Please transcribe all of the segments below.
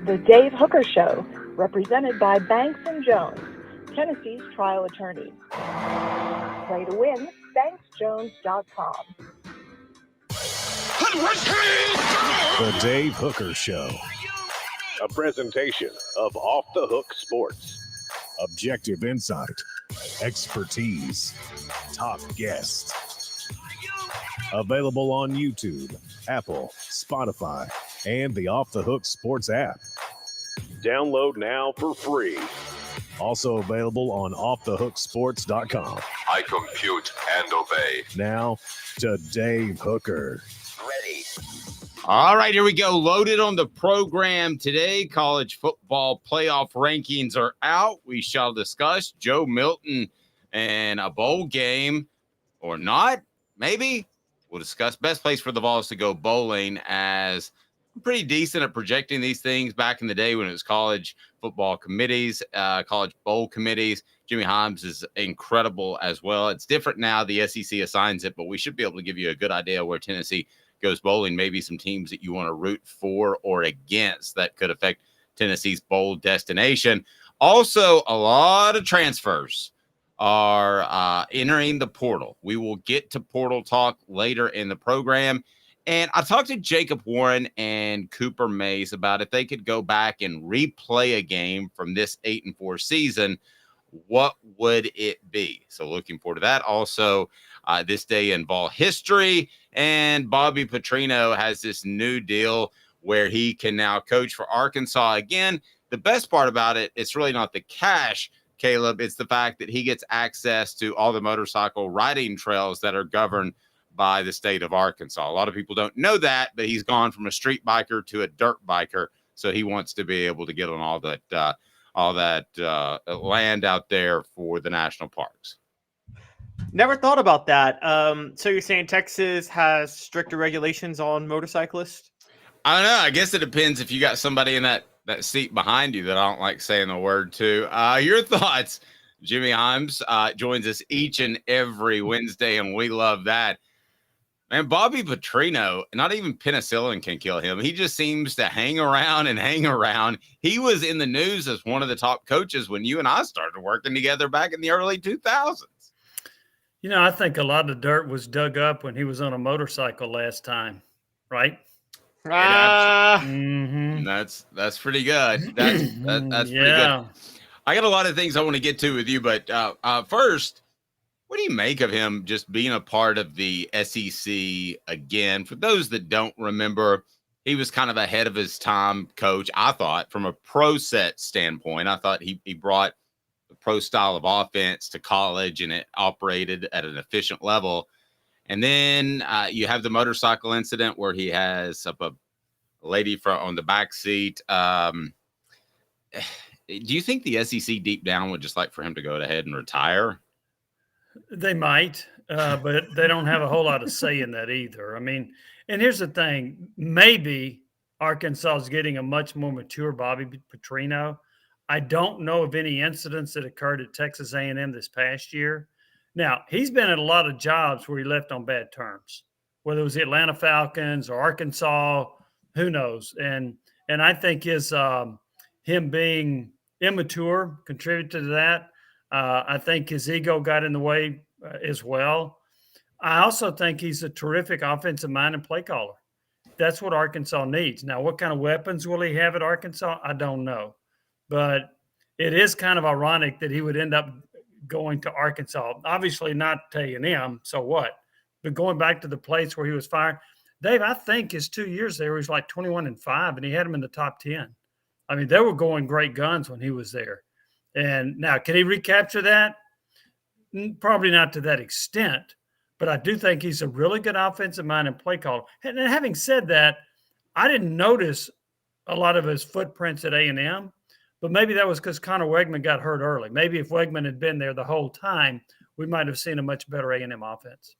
The Dave Hooker Show, represented by Banks & Jones, Tennessee's trial attorney. Play to win, banksjones.com. The Dave Hooker Show. A presentation of Off the Hook Sports. Objective insight, expertise, top guests. Available on YouTube, Apple, Spotify, and the Off the Hook Sports app. Download now for free. Also available on offthehooksports.com. I compute and obey. Now to Dave Hooker. Ready. All right, here we go. Loaded on the program today. College football playoff rankings are out. We shall discuss Joe Milton and a bowl game or not, maybe. We'll discuss best place for the Vols to go bowling, as I'm pretty decent at projecting these things back in the day when it was college football committees, college bowl committees. Jimmy Hyams is incredible as well. It's different now. The SEC assigns it, but we should be able to give you a good idea where Tennessee goes bowling, maybe some teams that you want to root for or against that could affect Tennessee's bowl destination. Also, a lot of transfers are entering the portal. We will get to portal talk later in the program. And I talked to Jacob Warren and Cooper Mays about if they could go back and replay a game from this 8-4 season, what would it be? So looking forward to that. Also, this day in ball history, and Bobby Petrino has this new deal where he can now coach for Arkansas again. The best part about it, it's really not the cash, Caleb. It's the fact that he gets access to all the motorcycle riding trails that are governed by the state of Arkansas. A lot of people don't know that, but he's gone from a street biker to a dirt biker. So he wants to be able to get on all that land out there for the national parks. Never thought about that. So you're saying Texas has stricter regulations on motorcyclists? I don't know. I guess it depends if you got somebody in that seat behind you that I don't like saying the word to. Your thoughts? Jimmy Hyams joins us each and every Wednesday, and we love that. Man, Bobby Petrino, not even penicillin can kill him. He just seems to hang around and hang around. He was in the news as one of the top coaches when you and I started working together back in the early 2000s. You know, I think a lot of dirt was dug up when he was on a motorcycle last time, right? That's pretty good. That's pretty good. I got a lot of things I want to get to with you, but first, what do you make of him just being a part of the SEC again? For those that don't remember, he was kind of ahead of his time coach, I thought, from a pro set standpoint. I thought he brought the pro style of offense to college, and it operated at an efficient level. And then you have the motorcycle incident where he has a lady on the back seat. Do you think the SEC deep down would just like for him to go ahead and retire? They might, but they don't have a whole lot of say in that either. I mean, and here's the thing. Maybe Arkansas is getting a much more mature Bobby Petrino. I don't know of any incidents that occurred at Texas A&M this past year. Now, he's been at a lot of jobs where he left on bad terms, whether it was the Atlanta Falcons or Arkansas, who knows. And I think him being immature contributed to that. I think his ego got in the way as well. I also think he's a terrific offensive mind and play caller. That's what Arkansas needs. Now, what kind of weapons will he have at Arkansas? I don't know. But it is kind of ironic that he would end up going to Arkansas. Obviously not to A&M, so what? But going back to the place where he was fired. Dave, I think his 2 years there, he was like 21-5, and he had him in the top 10. I mean, they were going great guns when he was there. And now, can he recapture that? Probably not to that extent, but I do think he's a really good offensive mind and play caller. And having said that, I didn't notice a lot of his footprints at A&M, but maybe that was because Connor Wegman got hurt early. Maybe if Wegman had been there the whole time, we might have seen a much better A&M offense.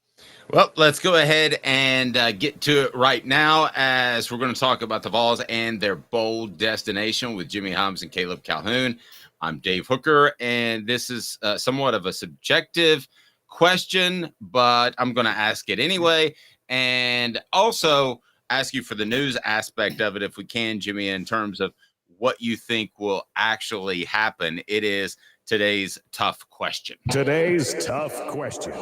Well, let's go ahead and get to it right now, as we're going to talk about the Vols and their bowl destination with Jimmy Hyams and Caleb Calhoun. I'm Dave Hooker, and this is somewhat of a subjective question, but I'm going to ask it anyway, and also ask you for the news aspect of it if we can, Jimmy, in terms of what you think will actually happen. It is today's tough question. Today's tough question.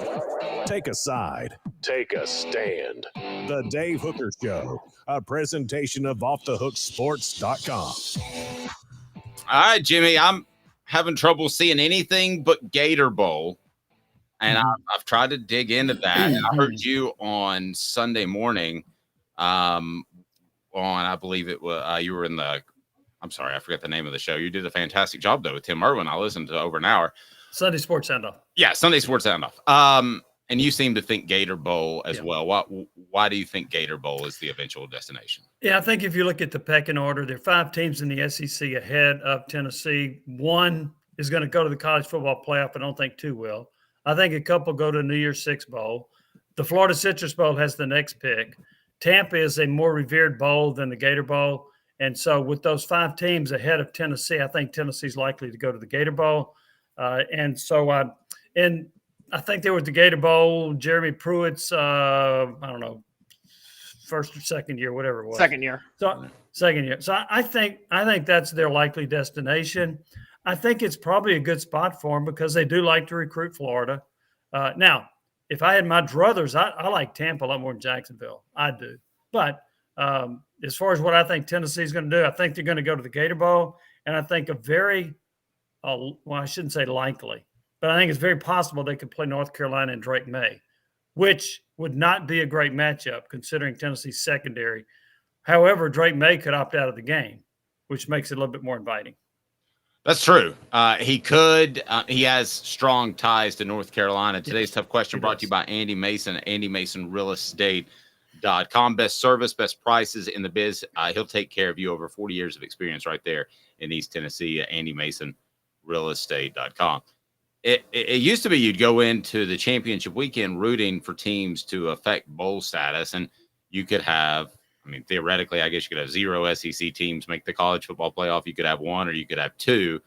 Take a side. Take a stand. The Dave Hooker Show, a presentation of offthehooksports.com. All right, Jimmy, I'm having trouble seeing anything but Gator Bowl. And I've tried to dig into that. And I heard you on Sunday morning I believe it was, you were in I'm sorry, I forget the name of the show. You did a fantastic job, though, with Tim Irwin. I listened to over an hour. Sunday Sports Sound-Off. Yeah, Sunday Sports Sound-Off. And you seem to think Gator Bowl as well. Why do you think Gator Bowl is the eventual destination? Yeah, I think if you look at the pecking order, there are 5 teams in the SEC ahead of Tennessee. 1 is going to go to the college football playoff. I don't think 2 will. I think a couple go to New Year's Six Bowl. The Florida Citrus Bowl has the next pick. Tampa is a more revered bowl than the Gator Bowl. And so with those 5 teams ahead of Tennessee, I think Tennessee's likely to go to the Gator Bowl. And I think there was the Gator Bowl, Jeremy Pruitt's, first or second year, whatever it was. Second year. So second year. So I think that's their likely destination. I think it's probably a good spot for them because they do like to recruit Florida. Now, if I had my druthers, I like Tampa a lot more than Jacksonville. I do. But as far as what I think Tennessee's going to do, I think they're going to go to the Gator Bowl. And I think I shouldn't say likely, but I think it's very possible they could play North Carolina and Drake May, which would not be a great matchup considering Tennessee's secondary. However, Drake May could opt out of the game, which makes it a little bit more inviting. That's true. He could. He has strong ties to North Carolina. Today's tough question brought to you by Andy Mason, Andy Mason Real Estate.com. Best service, best prices in the biz. He'll take care of you. Over 40 years of experience right there in East Tennessee. Andy Mason Real Estate.com. It used to be you'd go into the championship weekend rooting for teams to affect bowl status, and you could have, theoretically, I guess you could have 0 SEC teams make the college football playoff. You could have 1 or you could have 2.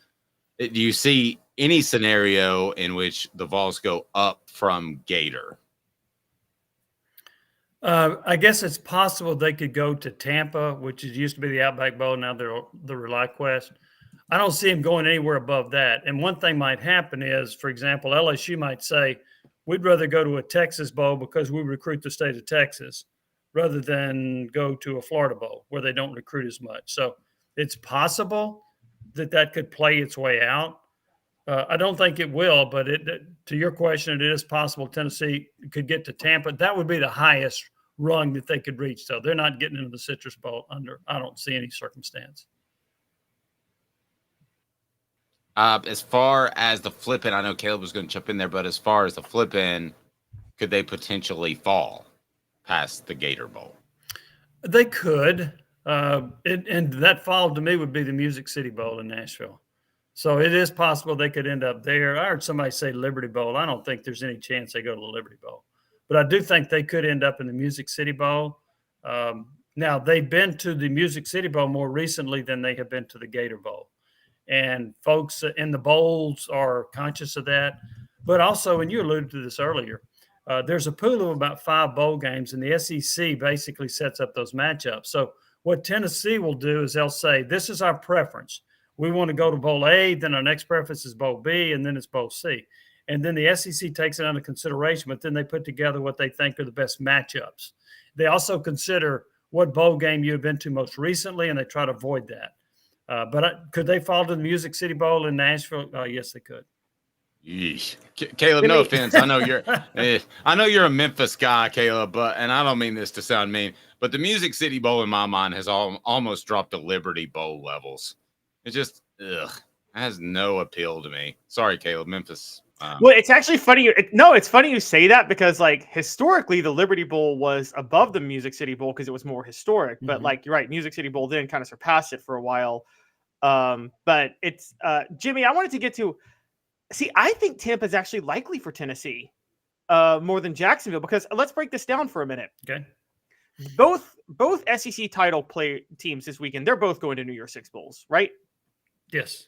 Do you see any scenario in which the Vols go up from Gator? I guess it's possible they could go to Tampa, which used to be the Outback Bowl. Now they're the Relive Quest. I don't see them going anywhere above that. And one thing might happen is, for example, LSU might say, we'd rather go to a Texas Bowl because we recruit the state of Texas rather than go to a Florida Bowl where they don't recruit as much. So it's possible that could play its way out. I don't think it will, but to your question, it is possible Tennessee could get to Tampa. That would be the highest rung that they could reach. So they're not getting into the Citrus Bowl I don't see any circumstance. As far as the flip-in, I know Caleb was going to jump in there, but as far as the flip-in, could they potentially fall past the Gator Bowl? They could. And that fall to me would be the Music City Bowl in Nashville. So it is possible they could end up there. I heard somebody say Liberty Bowl. I don't think there's any chance they go to the Liberty Bowl. But I do think they could end up in the Music City Bowl. Now, they've been to the Music City Bowl more recently than they have been to the Gator Bowl. And folks in the bowls are conscious of that. But also, and you alluded to this earlier, there's a pool of about 5 bowl games, and the SEC basically sets up those matchups. So what Tennessee will do is they'll say, this is our preference. We want to go to Bowl A, then our next preference is Bowl B, and then it's Bowl C. And then the SEC takes it under consideration, but then they put together what they think are the best matchups. They also consider what bowl game you have been to most recently, and they try to avoid that. But could they fall to the Music City Bowl in Nashville? Yes, they could. Yeesh. Caleb, no offense. I know you're a Memphis guy, Caleb, and I don't mean this to sound mean, but the Music City Bowl in my mind has almost dropped to Liberty Bowl levels. It just has no appeal to me. Sorry, Caleb, Memphis. Well, it's actually funny. It's funny you say that because, historically, the Liberty Bowl was above the Music City Bowl because it was more historic. Mm-hmm. But, you're right, Music City Bowl then kind of surpassed it for a while. But it's Jimmy, I wanted to get to – see, I think Tampa's actually likely for Tennessee more than Jacksonville because let's break this down for a minute. Okay. Both SEC title play teams this weekend, they're both going to New Year's Six Bowls, right? Yes.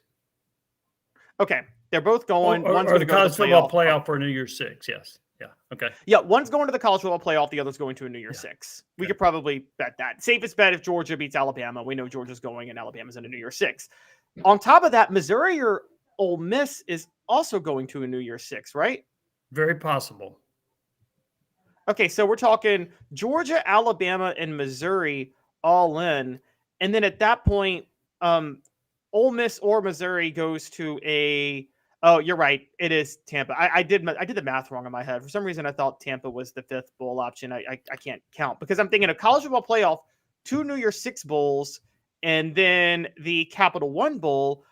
Okay. They're both going. Or the college football playoff for New Year's Six, yes. Yeah. Okay. Yeah, one's going to the college football playoff, the other's going to a New Year's Six. We Okay. could probably bet that. Safest bet if Georgia beats Alabama. We know Georgia's going and Alabama's in a New Year's Six. On top of that, Missouri or Ole Miss is also going to a New Year's Six, right? Very possible. Okay, so we're talking Georgia, Alabama, and Missouri all in. And then at that point, Ole Miss or Missouri goes to a oh, you're right. It is Tampa. I did the math wrong in my head. For some reason, I thought Tampa was the fifth bowl option. I can't count because I'm thinking a college football playoff, 2 New Year's Six bowls, and then the Capital One Bowl.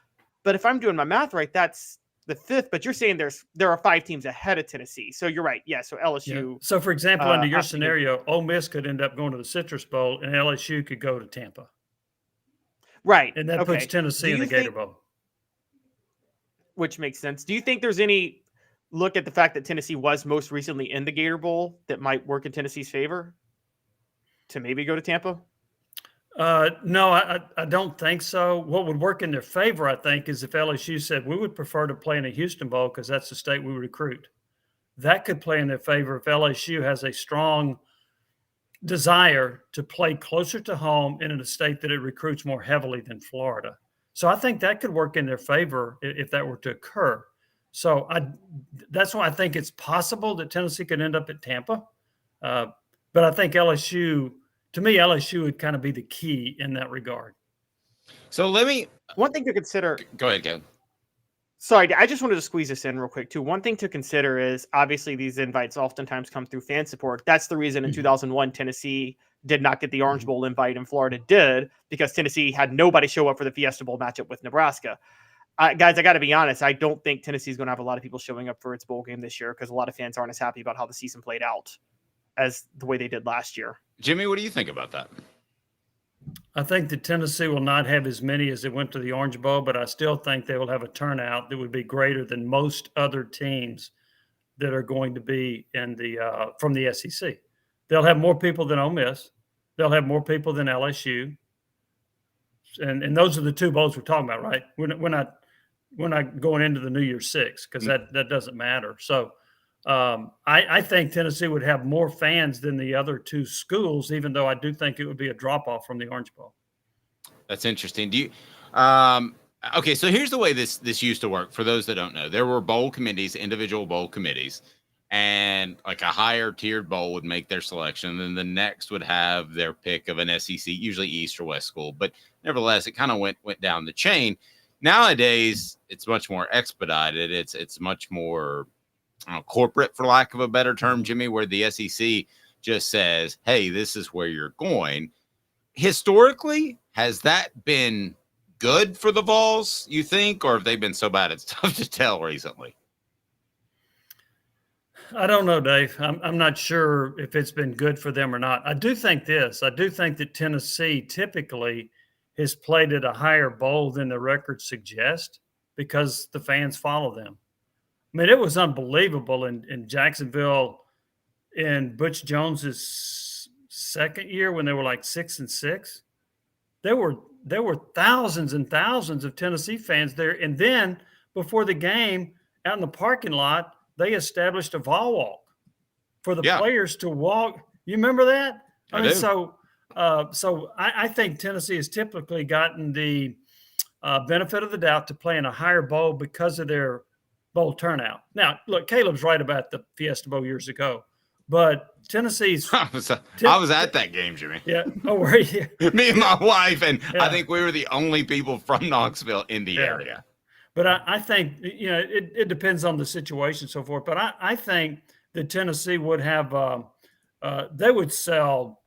But if I'm doing my math right, that's the fifth. But you're saying there are 5 teams ahead of Tennessee. So you're right. Yeah. So LSU. Yeah. So, for example, under your has to get- scenario, Ole Miss could end up going to the Citrus Bowl, and LSU could go to Tampa, Right. and that okay. puts Tennessee in the Gator Bowl. Which makes sense. Do you think there's any look at the fact that Tennessee was most recently in the Gator Bowl that might work in Tennessee's favor to maybe go to Tampa? No, I don't think so. What would work in their favor, I think, is if LSU said we would prefer to play in a Houston Bowl because that's the state we recruit. That could play in their favor if LSU has a strong desire to play closer to home and in a state that it recruits more heavily than Florida. So I think that could work in their favor if that were to occur. So that's why I think it's possible that Tennessee could end up at Tampa. But I think LSU would kind of be the key in that regard. So one thing to consider. Go ahead, Kevin. Sorry, I just wanted to squeeze this in real quick too. One thing to consider is obviously these invites oftentimes come through fan support. That's the reason in 2001 Tennessee did not get the Orange Bowl invite and Florida did, because Tennessee had nobody show up for the Fiesta Bowl matchup with Nebraska. Guys, I got to be honest. I don't think Tennessee's going to have a lot of people showing up for its bowl game this year because a lot of fans aren't as happy about how the season played out as the way they did last year. Jimmy, what do you think about that? I think that Tennessee will not have as many as they went to the Orange Bowl, but I still think they will have a turnout that would be greater than most other teams that are going to be in the from the SEC. They'll have more people than Ole Miss. They'll have more people than LSU. And those are the 2 bowls we're talking about, right? We're not going into the New Year's Six because that doesn't matter. So I think Tennessee would have more fans than the other 2 schools, even though I do think it would be a drop-off from the Orange Bowl. That's interesting. Do you okay, so here's the way this used to work. For those that don't know, there were bowl committees, individual bowl committees, and like a higher tiered bowl would make their selection, and then the next would have their pick of an SEC, usually East or West school. But nevertheless, it kind of went down the chain. Nowadays, it's much more expedited. It's much more corporate, for lack of a better term, Jimmy, where the SEC just says, hey, this is where you're going. Historically, has that been good for the Vols, you think, or have they been so bad it's tough to tell recently? I don't know, Dave. I'm not sure if it's been good for them or not. I do think this. I do think that Tennessee typically has played at a higher bowl than the records suggest because the fans follow them. I mean, it was unbelievable in Jacksonville in Butch Jones's second year when they were like 6-6. There were thousands and thousands of Tennessee fans there. And then before the game, out in the parking lot, they established a vol walk for the players to walk. You remember that? I mean, do. So I think Tennessee has typically gotten the benefit of the doubt to play in a higher bowl because of their bowl turnout. Now, look, Caleb's right about the Fiesta Bowl years ago, but Tennessee's. I was at that game, Jimmy. Yeah. Oh, were you? Me and my wife, and I think we were the only people from Knoxville in the area. But I think, it depends on the situation and so forth. But I think that Tennessee would have, they would sell,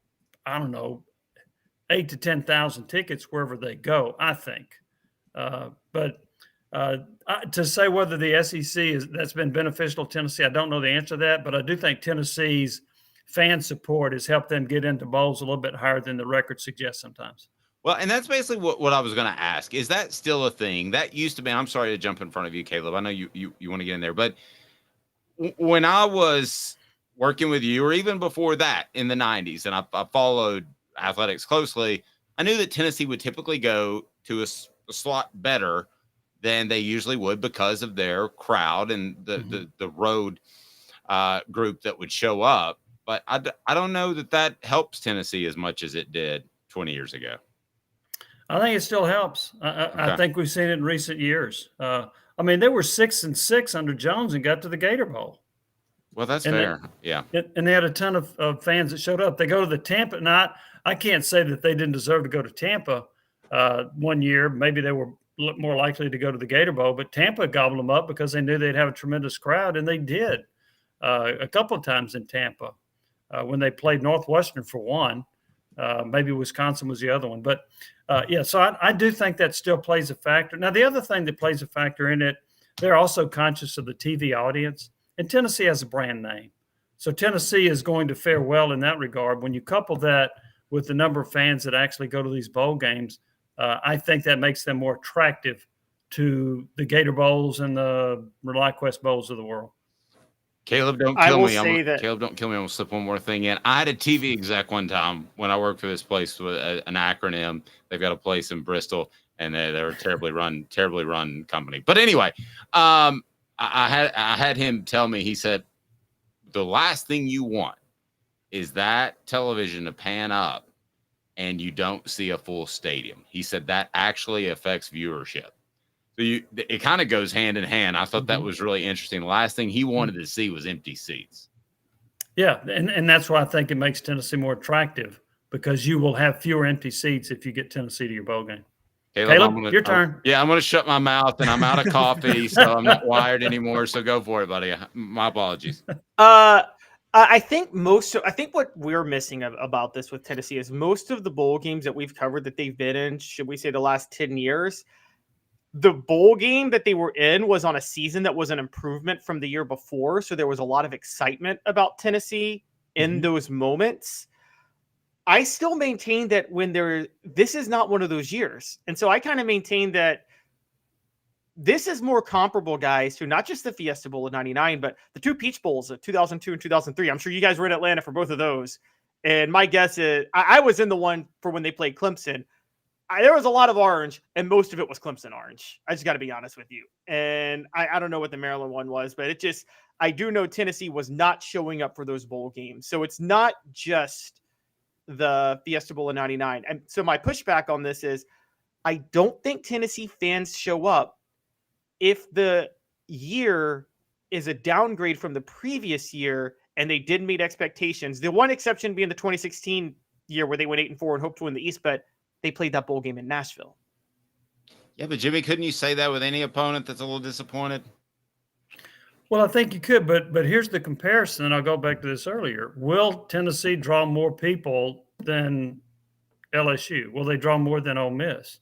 I don't know, 8,000 to 10,000 tickets wherever they go, I think. But to say whether the SEC that's been beneficial to Tennessee, I don't know the answer to that. But I do think Tennessee's fan support has helped them get into bowls a little bit higher than the record suggests sometimes. Well, and that's basically what I was going to ask. Is that still a thing? That used to be, I'm sorry to jump in front of you, Caleb. I know you want to get in there. But when I was working with you, or even before that in the 90s, and I followed athletics closely, I knew that Tennessee would typically go to a slot better than they usually would because of their crowd and the road group that would show up. But I don't know that helps Tennessee as much as it did 20 years ago. I think it still helps. I think we've seen it in recent years. I mean, they were 6-6 under Jones and got to the Gator Bowl. Well, that's fair. Yeah. And they had a ton of fans that showed up. They go to the Tampa. And I can't say that they didn't deserve to go to Tampa one year. Maybe they were more likely to go to the Gator Bowl, but Tampa gobbled them up because they knew they'd have a tremendous crowd, and they did a couple of times in Tampa when they played Northwestern for one. Maybe Wisconsin was the other one. But, so I do think that still plays a factor. Now, the other thing that plays a factor in it, they're also conscious of the TV audience. And Tennessee has a brand name. So Tennessee is going to fare well in that regard. When you couple that with the number of fans that actually go to these bowl games, I think that makes them more attractive to the Gator Bowls and the ReliQuest Bowls of the world. Caleb, don't kill me. Caleb, don't kill me. I'm going to slip one more thing in. I had a TV exec one time when I worked for this place with an acronym. They've got a place in Bristol, and they're a terribly run company. But anyway, I had him tell me, he said, the last thing you want is that television to pan up and you don't see a full stadium. He said that actually affects viewership. So it kind of goes hand in hand. I thought that was really interesting. The last thing he wanted to see was empty seats. Yeah, and that's why I think it makes Tennessee more attractive, because you will have fewer empty seats if you get Tennessee to your bowl game. Caleb, your turn. I'm going to shut my mouth, and I'm out of coffee, so I'm not wired anymore. So go for it, buddy. My apologies. I think what we're missing about this with Tennessee is most of the bowl games that we've covered that they've been in, should we say the last 10 years, the bowl game that they were in was on a season that was an improvement from the year before. So there was a lot of excitement about Tennessee in those moments. I still maintain that this is not one of those years. And so I kind of maintain that this is more comparable, guys, to not just the Fiesta Bowl of 99, but the two Peach Bowls of 2002 and 2003. I'm sure you guys were in Atlanta for both of those. And my guess is I was in the one for when they played Clemson. There was a lot of orange, and most of it was Clemson orange. I just got to be honest with you. And I don't know what the Maryland one was, but I do know Tennessee was not showing up for those bowl games. So it's not just the Fiesta Bowl of 99. And so my pushback on this is I don't think Tennessee fans show up if the year is a downgrade from the previous year and they didn't meet expectations. The one exception being the 2016 year where they went 8-4 and hoped to win the East, but they played that bowl game in Nashville. Yeah, but Jimmy, couldn't you say that with any opponent that's a little disappointed? Well, I think you could, but here's the comparison, and I'll go back to this earlier. Will Tennessee draw more people than LSU? Will they draw more than Ole Miss?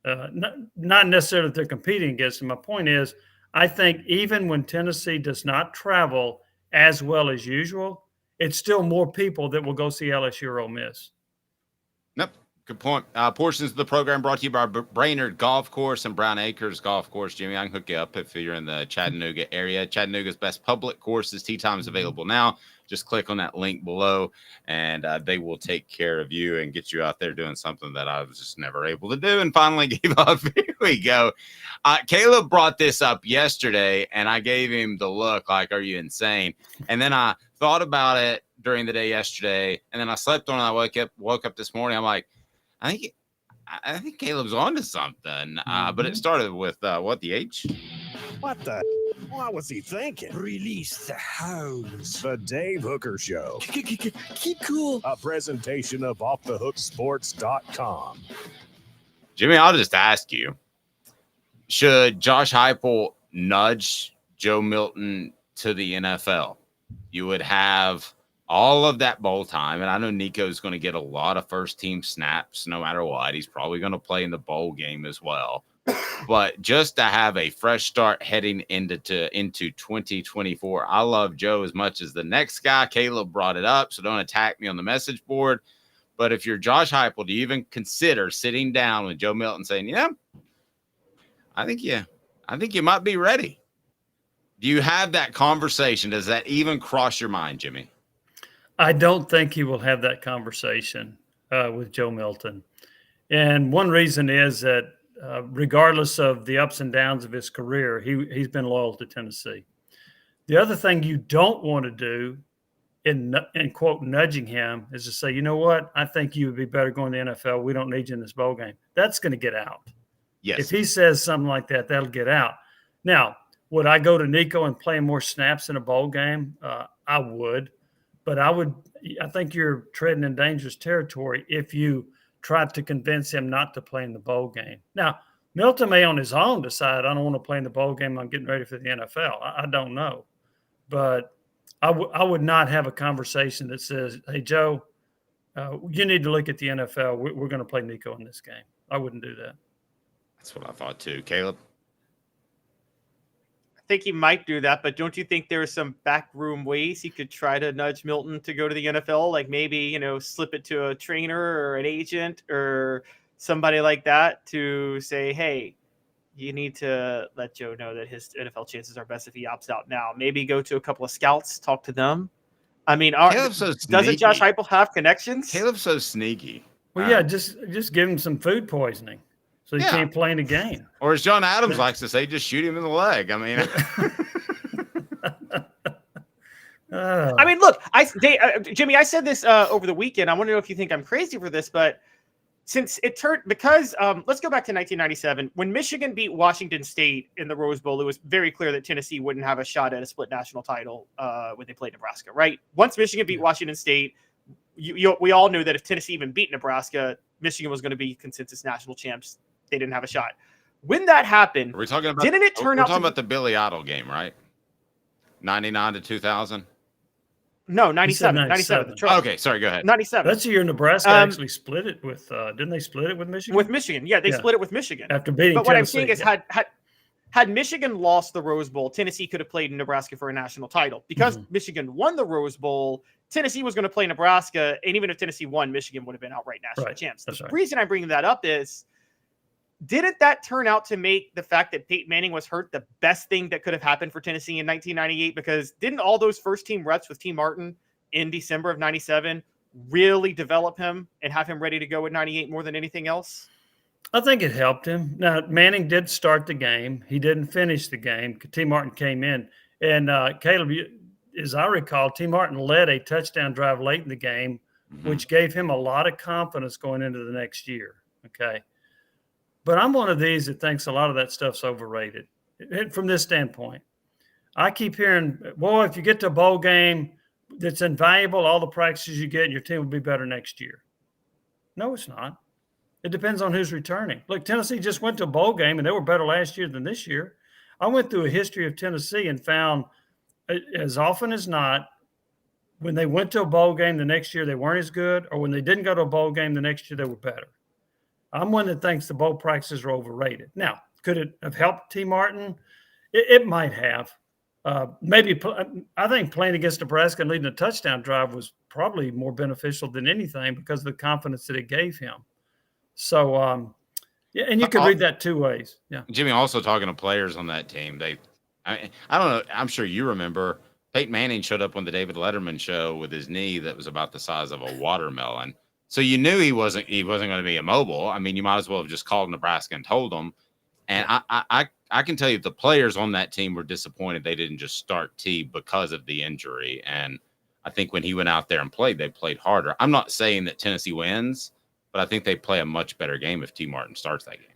Not necessarily that they're competing against them. My point is, I think even when Tennessee does not travel as well as usual, it's still more people that will go see LSU or Ole Miss. Nope. Good point. Portions of the program brought to you by Brainerd Golf Course and Brown Acres Golf Course. Jimmy, I can hook you up if you're in the Chattanooga area. Chattanooga's best public courses. Tee time is available now. Just click on that link below, and they will take care of you and get you out there doing something that I was just never able to do and finally gave up. Here we go. Caleb brought this up yesterday, and I gave him the look like, are you insane? And then I thought about it during the day yesterday, and then I slept on it. I woke up this morning. I'm like, I think Caleb's on to something. But it started with the H? What the? What was he thinking? Release the hounds. The Dave Hooker Show. Keep cool. A presentation of offthehooksports.com. Jimmy, I'll just ask you, should Josh Heupel nudge Joe Milton to the NFL? You would have all of that bowl time, and I know Nico's going to get a lot of first-team snaps no matter what. He's probably going to play in the bowl game as well. But just to have a fresh start heading into 2024, I love Joe as much as the next guy. Caleb brought it up, so don't attack me on the message board. But if you're Josh Heupel, do you even consider sitting down with Joe Milton saying, yeah, I think you might be ready? Do you have that conversation? Does that even cross your mind, Jimmy? I don't think he will have that conversation with Joe Milton. And one reason is that regardless of the ups and downs of his career, he's been loyal to Tennessee. The other thing you don't want to do in quote nudging him is to say, you know what, I think you would be better going to the NFL. We don't need you in this bowl game. That's going to get out. Yes. If he says something like that, that'll get out. Now, would I go to Nico and play more snaps in a bowl game? I would, but I think you're treading in dangerous territory if you try to convince him not to play in the bowl game. Now, Milton may on his own decide, I don't want to play in the bowl game. I'm getting ready for the NFL. I don't know, but I would not have a conversation that says, hey, Joe, you need to look at the NFL. We're going to play Nico in this game. I wouldn't do that. That's what I thought too. Caleb? I think he might do that, but don't you think there are some backroom ways he could try to nudge Milton to go to the NFL? Like maybe, slip it to a trainer or an agent or somebody like that to say, hey, you need to let Joe know that his NFL chances are best if he opts out now. Maybe go to a couple of scouts, talk to them. I mean, doesn't Josh Heupel have connections? Caleb's so sneaky. Well, yeah, just give him some food poisoning so he can't play in a game. Or as John Adams likes to say, just shoot him in the leg. I mean, I mean, look, Jimmy, I said this over the weekend. I want to know if you think I'm crazy for this, but since it turned, because let's go back to 1997 when Michigan beat Washington State in the Rose Bowl. It was very clear that Tennessee wouldn't have a shot at a split national title when they played Nebraska. Right? Once Michigan beat Washington State, we all knew that if Tennessee even beat Nebraska, Michigan was going to be consensus national champs. They didn't have a shot. When that happened, we're talking about. Didn't it turn out? We're talking about the Billy Idol game, right? 99 to 2000. No, 97. Okay, sorry, go ahead. 97. That's the year Nebraska actually split it with, didn't they split it with Michigan? With Michigan, yeah, they split it with Michigan. After beating But what Tennessee, I'm saying is had Michigan lost the Rose Bowl, Tennessee could have played Nebraska for a national title. Because Michigan won the Rose Bowl, Tennessee was going to play Nebraska, and even if Tennessee won, Michigan would have been outright national champs. The reason I'm bringing that up is, didn't that turn out to make the fact that Peyton Manning was hurt the best thing that could have happened for Tennessee in 1998? Because didn't all those first-team reps with T. Martin in December of 97 really develop him and have him ready to go in 98 more than anything else? I think it helped him. Now, Manning did start the game. He didn't finish the game. T. Martin came in. And Caleb, as I recall, T. Martin led a touchdown drive late in the game, which gave him a lot of confidence going into the next year. Okay. But I'm one of these that thinks a lot of that stuff's overrated. From this standpoint, I keep hearing, well, if you get to a bowl game that's invaluable, all the practices you get, your team will be better next year. No, it's not. It depends on who's returning. Look, Tennessee just went to a bowl game, and they were better last year than this year. I went through a history of Tennessee and found as often as not, when they went to a bowl game the next year, they weren't as good, or when they didn't go to a bowl game the next year, they were better. I'm one that thinks the bowl practices are overrated. Now, could it have helped T. Martin? It might have. Maybe I think playing against Nebraska and leading a touchdown drive was probably more beneficial than anything because of the confidence that it gave him. So, yeah, and you could read that two ways. Yeah, Jimmy, also talking to players on that team, I don't know. I'm sure you remember Peyton Manning showed up on the David Letterman show with his knee that was about the size of a watermelon. So you knew he wasn't going to be immobile. I mean, you might as well have just called Nebraska and told them. And I can tell you the players on that team were disappointed they didn't just start T because of the injury. And I think when he went out there and played, they played harder. I'm not saying that Tennessee wins, but I think they play a much better game if T. Martin starts that game.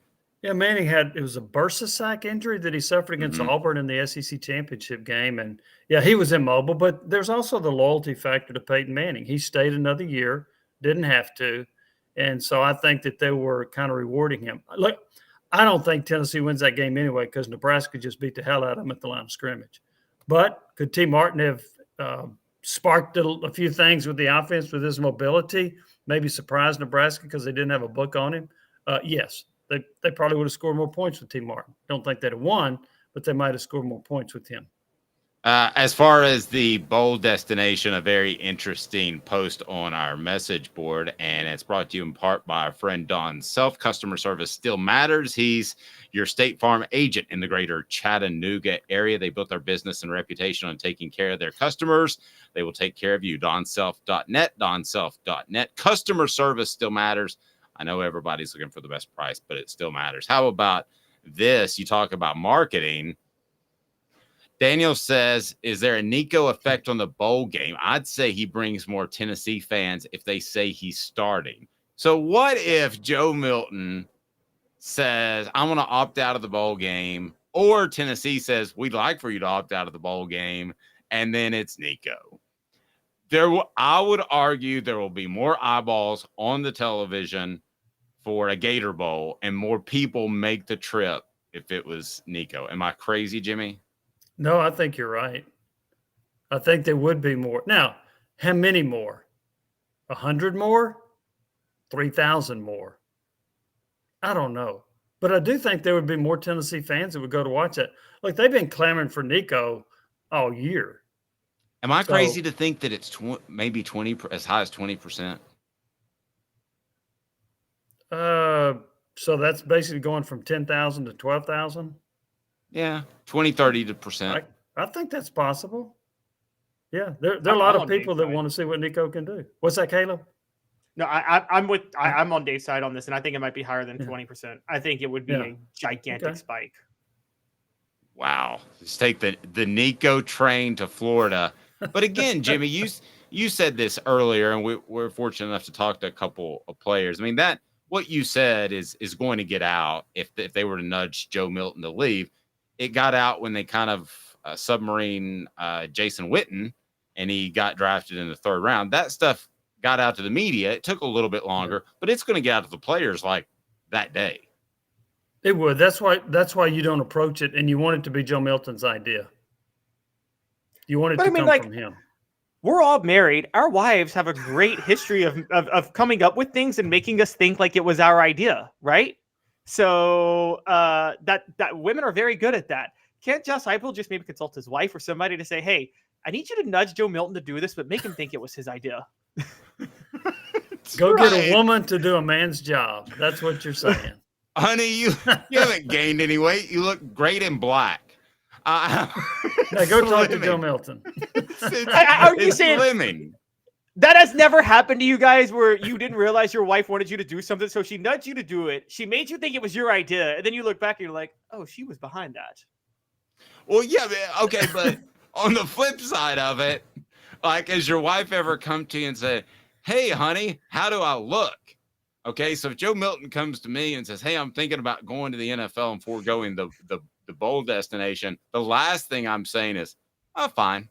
Yeah, Manning it was a bursa sac injury that he suffered against Auburn in the SEC championship game. And yeah, he was immobile, but there's also the loyalty factor to Peyton Manning. He stayed another year, didn't have to. And so I think that they were kind of rewarding him. Look, I don't think Tennessee wins that game anyway because Nebraska just beat the hell out of them at the line of scrimmage. But could T. Martin have sparked a few things with the offense with his mobility, maybe surprised Nebraska because they didn't have a book on him? Yes, they probably would have scored more points with T. Martin. Don't think they'd have won, but they might have scored more points with him. As far as the bowl destination, a very interesting post on our message board, and it's brought to you in part by our friend Don Self. Customer service still matters. He's your State Farm agent in the greater Chattanooga area. They built their business and reputation on taking care of their customers. They will take care of you. DonSelf.net, DonSelf.net. Customer service still matters. I know everybody's looking for the best price, but it still matters. How about this? You talk about marketing. Daniel says, is there a Nico effect on the bowl game? I'd say he brings more Tennessee fans if they say he's starting. So what if Joe Milton says, I'm going to opt out of the bowl game, or Tennessee says, we'd like for you to opt out of the bowl game, and then it's Nico? I would argue there will be more eyeballs on the television for a Gator Bowl, and more people make the trip if it was Nico. Am I crazy, Jimmy? No, I think you're right. I think there would be more. Now, how many more? 100 more? 3,000 more? I don't know. But I do think there would be more Tennessee fans that would go to watch it. Like, they've been clamoring for Nico all year. Am I crazy to think that it's maybe 20, as high as 20%? So that's basically going from 10,000 to 12,000? Yeah, 20, 30%. I think that's possible. Yeah, there are a lot of people that want to see what Nico can do. What's that, Caleb? No, I'm on Dave's side on this, and I think it might be higher than 20%. I think it would be a gigantic spike. Wow. Let's take the Nico train to Florida. But again, Jimmy, you said this earlier, and we're fortunate enough to talk to a couple of players. I mean, that what you said is going to get out if they were to nudge Joe Milton to leave. It got out when they kind of submarine Jason Witten, and he got drafted in the third round. That stuff got out to the media. It took a little bit longer, but it's going to get out to the players like that day. It would. That's why you don't approach it, and you want it to be Joe Milton's idea. You want it to come from him. We're all married. Our wives have a great history of coming up with things and making us think like it was our idea, right? So that women are very good at that. Can't Josh Heupel just maybe consult his wife or somebody to say, hey, I need you to nudge Joe Milton to do this, but make him think it was his idea. Get a woman to do a man's job. That's what you're saying. Honey, you haven't gained any weight. You look great in black. Now go talk to Joe Milton. Are you saying slimming? That has never happened to you guys where you didn't realize your wife wanted you to do something, so she nudged you to do it. She made you think it was your idea, and then you look back and you're like, oh, she was behind that. Well, yeah, okay, but on the flip side of it, like, has your wife ever come to you and say, hey, honey, how do I look? Okay, so if Joe Milton comes to me and says, hey, I'm thinking about going to the NFL and foregoing the bowl destination, the last thing I'm saying is, oh, fine.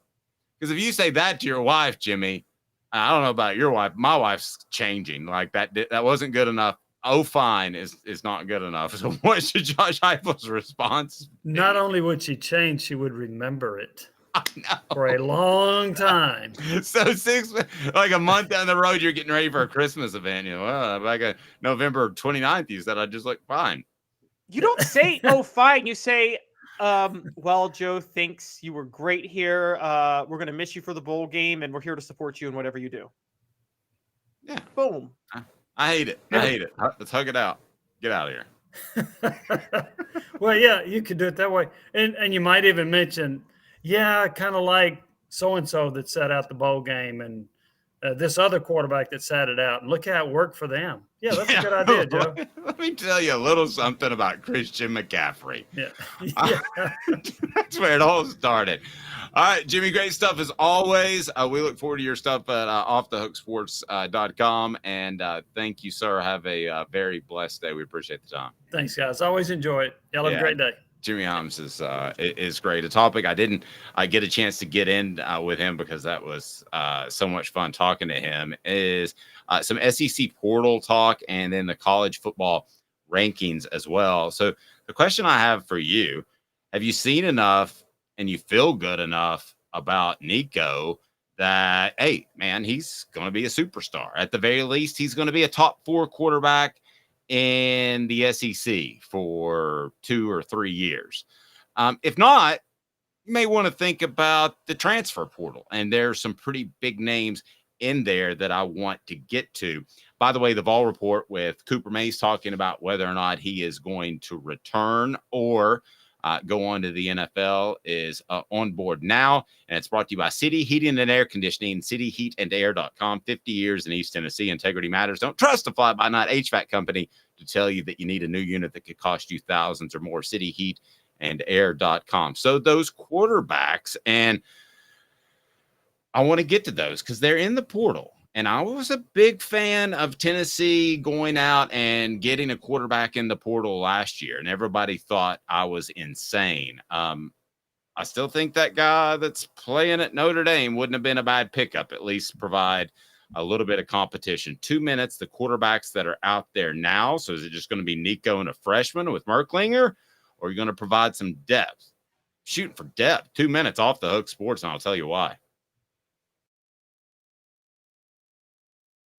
Because if you say that to your wife, Jimmy, I don't know about your wife, my wife's changing. Like, that wasn't good enough. Oh, fine is not good enough. So what should Josh Heupel's response be? Not only would she change, she would remember it. I know. For a long time. So like a month down the road, you're getting ready for a Christmas event. You know, well, back on November 29th, you said I just look fine. You don't say, oh, fine. You say, well, Joe thinks you were great here. We're going to miss you for the bowl game, and we're here to support you in whatever you do. Yeah. Boom. I hate it. I hate it. Let's hug it out. Get out of here. Well, yeah, you could do it that way. And you might even mention, yeah, kind of like so-and-so that sat out the bowl game and this other quarterback that sat it out. And look how it worked for them. Yeah, that's a good idea, Joe. Let me tell you a little something about Christian McCaffrey. Yeah. That's where it all started. All right, Jimmy, great stuff as always. We look forward to your stuff at offthehooksports.com. And thank you, sir. Have a very blessed day. We appreciate the time. Thanks, guys. Always enjoy it. Y'all have a great day. Jimmy Hyams is great. A topic I didn't get a chance to get in with him because that was so much fun talking to him is some SEC portal talk and then the college football rankings as well. So the question I have for you, have you seen enough and you feel good enough about Nico that, hey, man, he's going to be a superstar? At the very least, he's going to be a top 4 quarterback in the SEC for 2 or 3 years. If not, you may want to think about the transfer portal. And there's some pretty big names in there that I want to get to. By the way, the Vol report with Cooper Mays talking about whether or not he is going to return or go on to the NFL is on board now. And it's brought to you by City Heating and Air Conditioning, cityheatandair.com. 50 years in East Tennessee. Integrity matters. Don't trust a fly-by-night HVAC company to tell you that you need a new unit that could cost you thousands or more. City Heat and air.com. So those quarterbacks, and I want to get to those because they're in the portal. And I was a big fan of Tennessee going out and getting a quarterback in the portal last year, and everybody thought I was insane. I still think that guy that's playing at Notre Dame wouldn't have been a bad pickup, at least provide a little bit of competition. 2 minutes, the quarterbacks that are out there now. So is it just going to be Nico and a freshman with Merklinger, or are you going to provide some depth? Shooting for depth. 2 minutes off the hook sports, and I'll tell you why.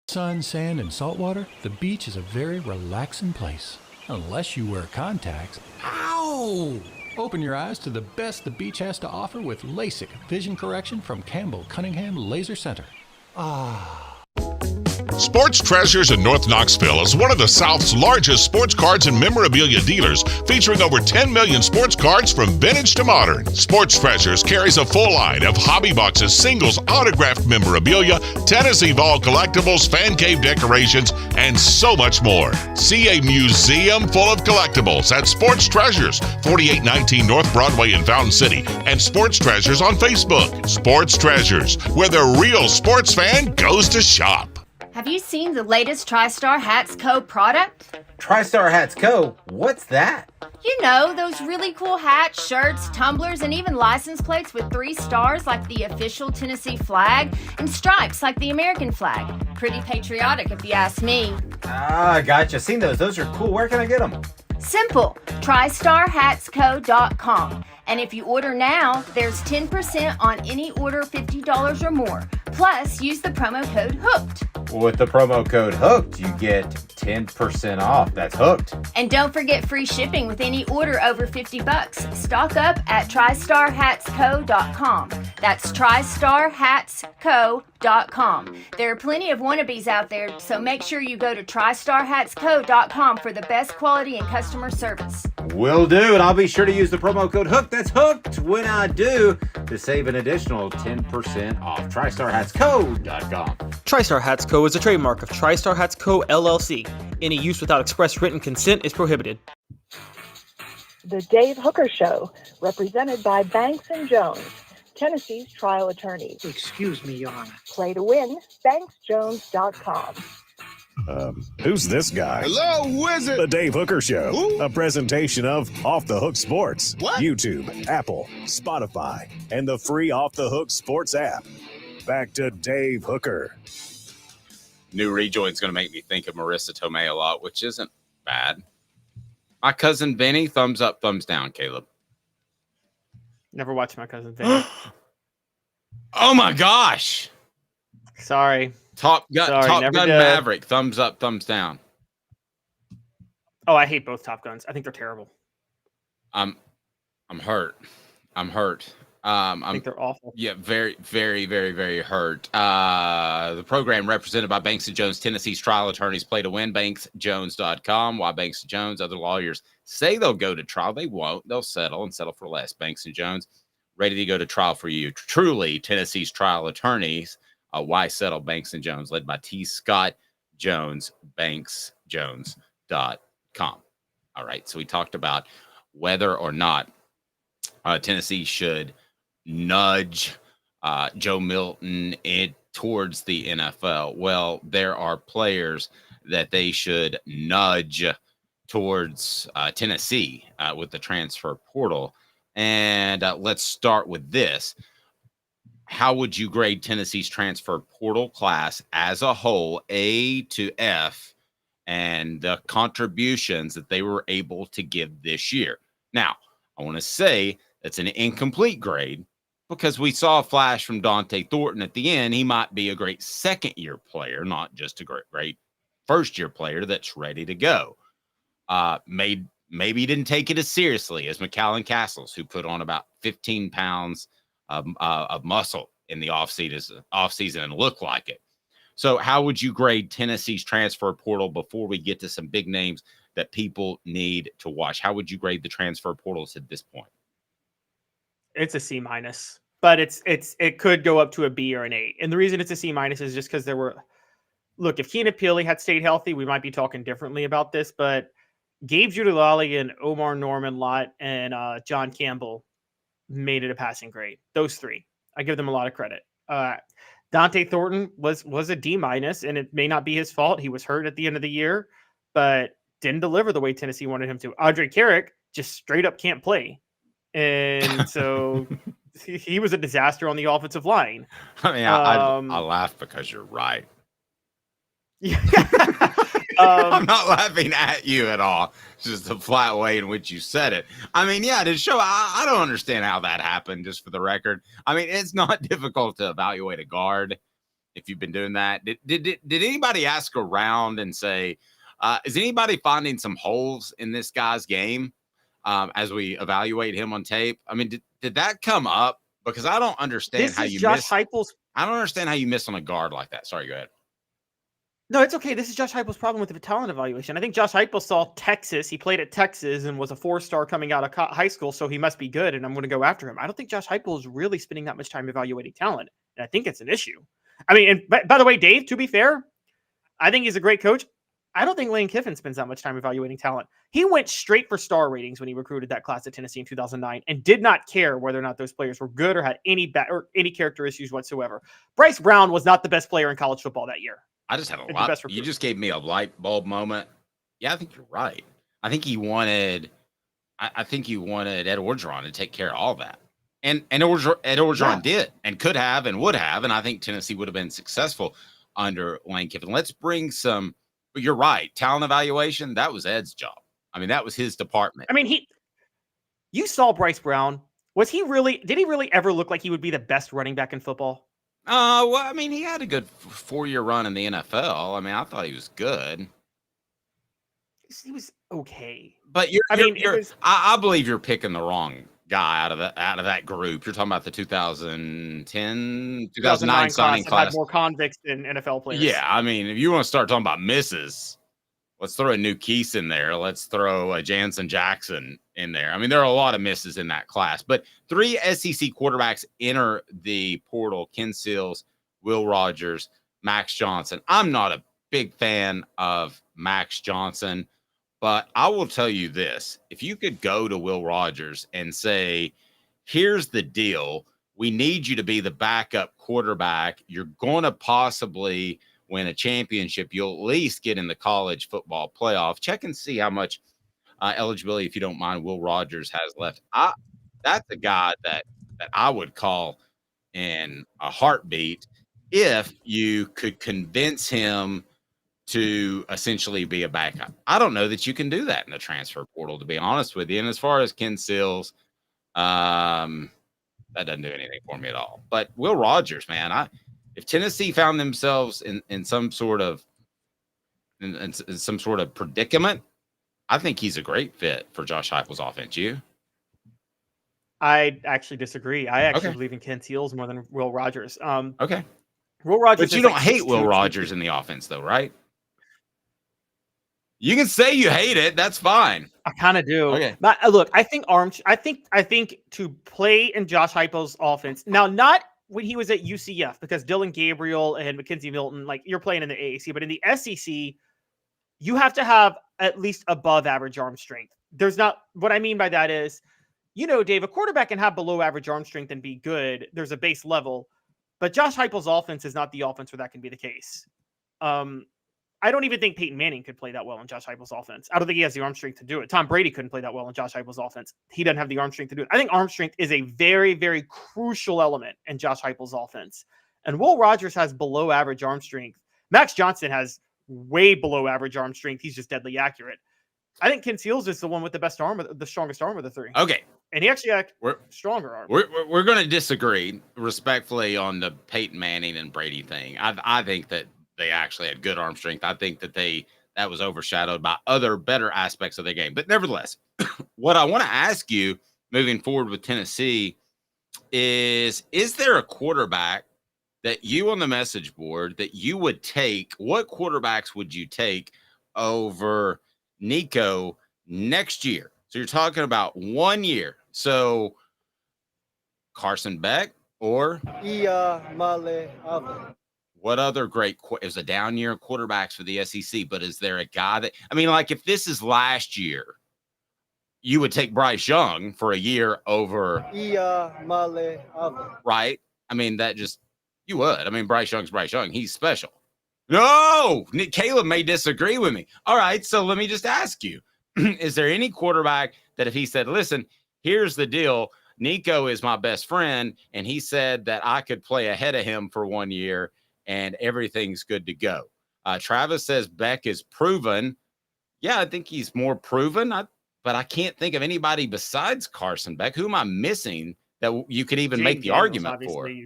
Sun, sand, and salt water, the beach is a very relaxing place. Unless you wear contacts. Ow! Open your eyes to the best the beach has to offer with LASIK vision correction from Campbell Cunningham Laser Center. Sports Treasures in North Knoxville is one of the South's largest sports cards and memorabilia dealers, featuring over 10 million sports cards from vintage to modern. Sports Treasures carries a full line of hobby boxes, singles, autographed memorabilia, Tennessee Vol collectibles, fan cave decorations, and so much more. See a museum full of collectibles at Sports Treasures, 4819 North Broadway in Fountain City, and Sports Treasures on Facebook. Sports Treasures, where the real sports fan goes to shop. Have you seen the latest TriStar Hats Co. product? TriStar Hats Co.? What's that? You know, those really cool hats, shirts, tumblers, and even license plates with 3 stars like the official Tennessee flag and stripes like the American flag. Pretty patriotic if you ask me. Ah, gotcha. Seen those. Those are cool. Where can I get them? Simple. TriStarHatsCo.com. And if you order now, there's 10% on any order $50 or more. Plus, use the promo code HOOKED. With the promo code HOOKED, you get 10% off. That's hooked. And don't forget free shipping with any order over $50. Stock up at TriStarHatsCo.com. That's TriStarHatsCo.com. There are plenty of wannabes out there, so make sure you go to TriStarHatsCo.com for the best quality and customer service. Will do, and I'll be sure to use the promo code HOOKED. That's hooked when I do, to save an additional 10% off. TriStarHatsCo.com. TriStar Hats Co. is a trademark of TriStar Hats Co. LLC. Any use without express written consent is prohibited. The Dave Hooker Show, represented by Banks & Jones, Tennessee's trial attorneys. Excuse me, Your Honor. Play to win, banksjones.com. Who's this guy? Hello, who is it? The Dave Hooker Show, Who? a presentation of Off the Hook Sports. What? YouTube, Apple, Spotify, and the free Off the Hook Sports app. Back to Dave Hooker. New rejoin's going to make me think of Marissa Tomei a lot, which isn't bad. My cousin Benny, thumbs up, thumbs down, Caleb. Never watched My Cousin Vinny. Oh my gosh. Sorry. Top Gun Sorry, Maverick, thumbs up, thumbs down. Oh, I hate both Top Guns. I think they're terrible. I'm hurt. I think they're awful. Yeah, very, very, very, very hurt. The program represented by Banks & Jones, Tennessee's trial attorneys. Play to win, banksjones.com. Why Banks & Jones? Other lawyers say they'll go to trial. They won't. They'll settle and settle for less. Banks & Jones, ready to go to trial for you. Truly, Tennessee's trial attorneys. Why settle? Banks & Jones, led by T. Scott Jones, banksjones.com. All right, so we talked about whether or not Tennessee should nudge Joe Milton towards the NFL. Well, there are players that they should nudge towards Tennessee with the transfer portal. And let's start with this. How would you grade Tennessee's transfer portal class as a whole, A to F, and the contributions that they were able to give this year? Now, I want to say that's an incomplete grade because we saw a flash from Dante Thornton at the end. He might be a great second-year player, not just a great first-year player that's ready to go. Maybe he didn't take it as seriously as McAllen Castles, who put on about 15 pounds of muscle in the offseason and looked like it. So how would you grade Tennessee's transfer portal before we get to some big names that people need to watch? How would you grade the transfer portals at this point? It's a C-, but it could go up to a B or an A. And the reason it's a C- is just because if Keenan Pili had stayed healthy, we might be talking differently about this, but Gabe Giuliani and Omar Norman Lott and John Campbell made it a passing grade. Those three. I give them a lot of credit. Dante Thornton was a D-, and it may not be his fault. He was hurt at the end of the year, but didn't deliver the way Tennessee wanted him to. Andre Carrick just straight up can't play. And so he was a disaster on the offensive line. I mean, I laugh because you're right. I'm not laughing at you at all. It's just the flat way in which you said it. I mean, yeah, to show, I don't understand how that happened, just for the record. I mean, it's not difficult to evaluate a guard if you've been doing that. Did anybody ask around and say, is anybody finding some holes in this guy's game as we evaluate him on tape? I mean, did that come up? Because I don't understand how you miss. I don't understand how you miss on a guard like that. Sorry, go ahead. No, it's okay. This is Josh Heupel's problem with the talent evaluation. I think Josh Heupel saw Texas. He played at Texas and was a 4-star coming out of high school, so he must be good, and I'm going to go after him. I don't think Josh Heupel is really spending that much time evaluating talent, and I think it's an issue. I mean, and by the way, Dave, to be fair, I think he's a great coach. I don't think Lane Kiffin spends that much time evaluating talent. He went straight for star ratings when he recruited that class at Tennessee in 2009 and did not care whether or not those players were good or had any character issues whatsoever. Bryce Brown was not the best player in college football that year. I just had a lot. You just gave me a light bulb moment. Yeah, I think you're right. I think he wanted Ed Orgeron to take care of all that. And Ed Orgeron did and could have and would have. And I think Tennessee would have been successful under Lane Kiffin. Let's bring some, but you're right. Talent evaluation, that was Ed's job. I mean, that was his department. I mean, you saw Bryce Brown. Did he really ever look like he would be the best running back in football? Well, I mean, he had a good 4-year run in the NFL. I mean, I thought he was good. He was okay. But I believe you're picking the wrong guy out of that group. You're talking about the 2010, 2009 signing class. Had more convicts than NFL players. Yeah, I mean, if you want to start talking about misses, let's throw a New Keese in there. Let's throw a Jansen Jackson in there. I mean, there are a lot of misses in that class. But 3 SEC quarterbacks enter the portal: Ken Seals, Will Rogers, Max Johnson. I'm not a big fan of Max Johnson, but I will tell you this. If you could go to Will Rogers and say, here's the deal. We need you to be the backup quarterback. You're going to possibly win a championship. You'll at least get in the college football playoff. Check and see how much eligibility, if you don't mind, Will Rogers has left. That's a guy that I would call in a heartbeat if you could convince him to essentially be a backup. I don't know that you can do that in the transfer portal, to be honest with you. And as far as Ken Seals, that doesn't do anything for me at all. But Will Rogers, man, if Tennessee found themselves in some sort of predicament, I think he's a great fit for Josh Heupel's offense. You? I actually disagree. I actually believe in Ken Seals more than Will Rogers. Okay. Will Rogers, but you don't hate Will Rogers in the offense, though, right? You can say you hate it. That's fine. I kind of do. Okay. But look, I think to play in Josh Heupel's offense now, not when he was at UCF, because Dylan Gabriel and Mackenzie Milton, like, you're playing in the AAC, but in the SEC, you have to have at least above average arm strength. There's not, what I mean by that is, Dave, a quarterback can have below average arm strength and be good. There's a base level, but Josh Heupel's offense is not the offense where that can be the case. I don't even think Peyton Manning could play that well in Josh Heupel's offense. I don't think he has the arm strength to do it. Tom Brady couldn't play that well in Josh Heupel's offense. He doesn't have the arm strength to do it. I think arm strength is a very, very crucial element in Josh Heupel's offense. And Will Rogers has below average arm strength. Max Johnson has way below average arm strength. He's just deadly accurate. I think Ken Seals is the one with the best arm, the strongest arm of the three. Okay. And he actually had stronger arm. We're going to disagree respectfully on the Peyton Manning and Brady thing. I think that they actually had good arm strength. I think that that was overshadowed by other better aspects of their game. But nevertheless, what I want to ask you moving forward with Tennessee is there a quarterback that you on the message board that you would take? What quarterbacks would you take over Nico next year? So you're talking about 1 year. So Carson Beck or What other great – it was a down year of quarterbacks for the SEC, but is there a guy that – I mean, like if this is last year, you would take Bryce Young for a year over – right? I mean, that just – you would. I mean, Bryce Young's Bryce Young. He's special. No, Caleb may disagree with me. All right, so let me just ask you, is there any quarterback that if he said, listen, here's the deal, Nico is my best friend, and he said that I could play ahead of him for 1 year and everything's good to go. Travis says Beck is proven. Yeah, I think he's more proven, but I can't think of anybody besides Carson Beck. Who am I missing that you could even make the argument for? Go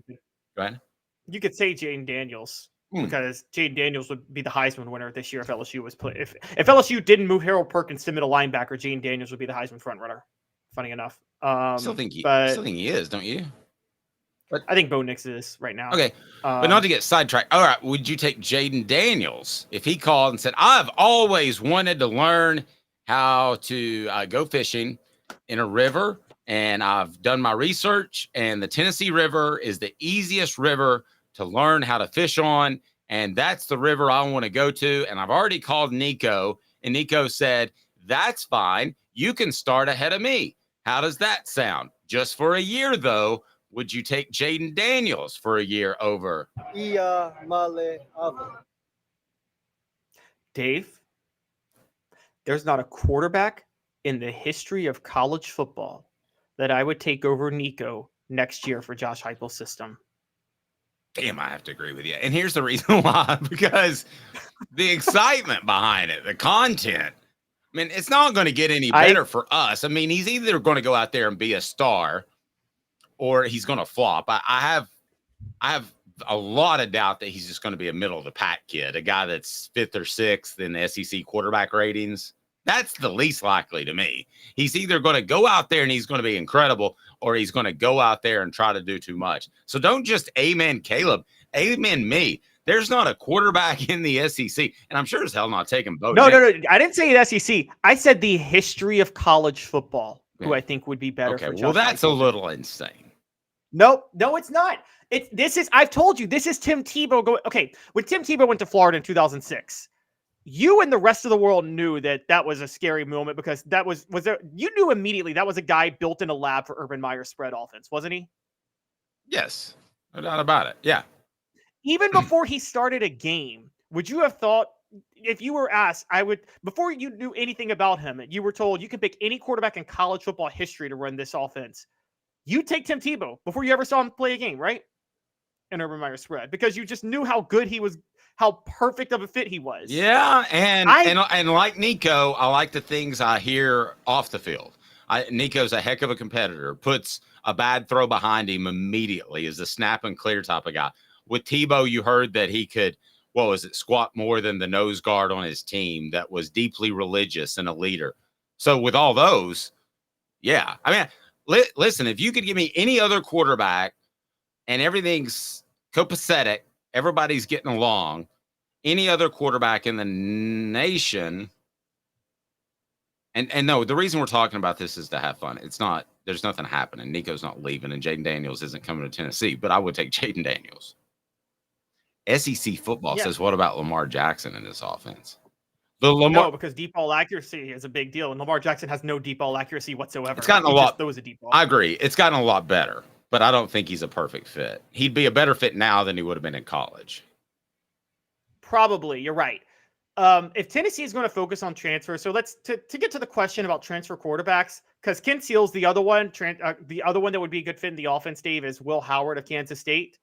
ahead. You could say Jaden Daniels because Jaden Daniels would be the Heisman winner this year if LSU was play. If LSU didn't move Harold Perkins to middle linebacker, Jaden Daniels would be the Heisman front runner. Funny enough. Still think he is, don't you? But I think Bo Nix is right now. Okay, but not to get sidetracked. All right, would you take Jaden Daniels if he called and said, I've always wanted to learn how to go fishing in a river, and I've done my research, and the Tennessee River is the easiest river to learn how to fish on, and that's the river I want to go to, and I've already called Nico, and Nico said, that's fine. You can start ahead of me. How does that sound? Just for a year, though. Would you take Jaden Daniels for a year over? Dave, there's not a quarterback in the history of college football that I would take over Nico next year for Josh Heupel's system. Damn, I have to agree with you. And here's the reason why. Because the excitement behind it, the content. I mean, it's not going to get any better for us. I mean, he's either going to go out there and be a star or he's going to flop. I have a lot of doubt that he's just going to be a middle of the pack kid, a guy that's 5th or 6th in the SEC quarterback ratings. That's the least likely to me. He's either going to go out there and he's going to be incredible, or he's going to go out there and try to do too much. So don't just amen Caleb, amen me. There's not a quarterback in the SEC, and I'm sure as hell not taking Bo. No. I didn't say the SEC. I said the history of college football, who I think would be better. Okay, for Josh well, that's Heupel. a little insane. No, it's not. I've told you, this is Tim Tebow going. Okay, when Tim Tebow went to Florida in 2006, you and the rest of the world knew that was a scary moment because that was there. You knew immediately that was a guy built in a lab for Urban Meyer's spread offense, wasn't he? Yes, no doubt about it. Yeah. Even before he started a game, would you have thought, if you were asked, before you knew anything about him, you were told you can pick any quarterback in college football history to run this offense, you take Tim Tebow before you ever saw him play a game, right? In Urban Meyer's spread, because you just knew how good he was, how perfect of a fit he was. Yeah, and like Nico, I like the things I hear off the field. Nico's a heck of a competitor, puts a bad throw behind him immediately, is a snap and clear type of guy. With Tebow, you heard that he could, squat more than the nose guard on his team, that was deeply religious and a leader. So with all those, yeah. I mean, listen, if you could give me any other quarterback and everything's copacetic, everybody's getting along, any other quarterback in the nation, and no, the reason we're talking about this is to have fun. It's not, there's nothing happening. Nico's not leaving, and Jaden Daniels isn't coming to Tennessee, but I would take Jaden Daniels. SEC football says, what about Lamar Jackson in this offense? No, because deep ball accuracy is a big deal, and Lamar Jackson has no deep ball accuracy whatsoever. It's gotten a lot. Throws a deep ball. I agree. It's gotten a lot better, but I don't think he's a perfect fit. He'd be a better fit now than he would have been in college. Probably, you're right. If Tennessee is going to focus on transfer, so let's to get to the question about transfer quarterbacks, because Ken Seals, the other one that would be a good fit in the offense, Dave, is Will Howard of Kansas State.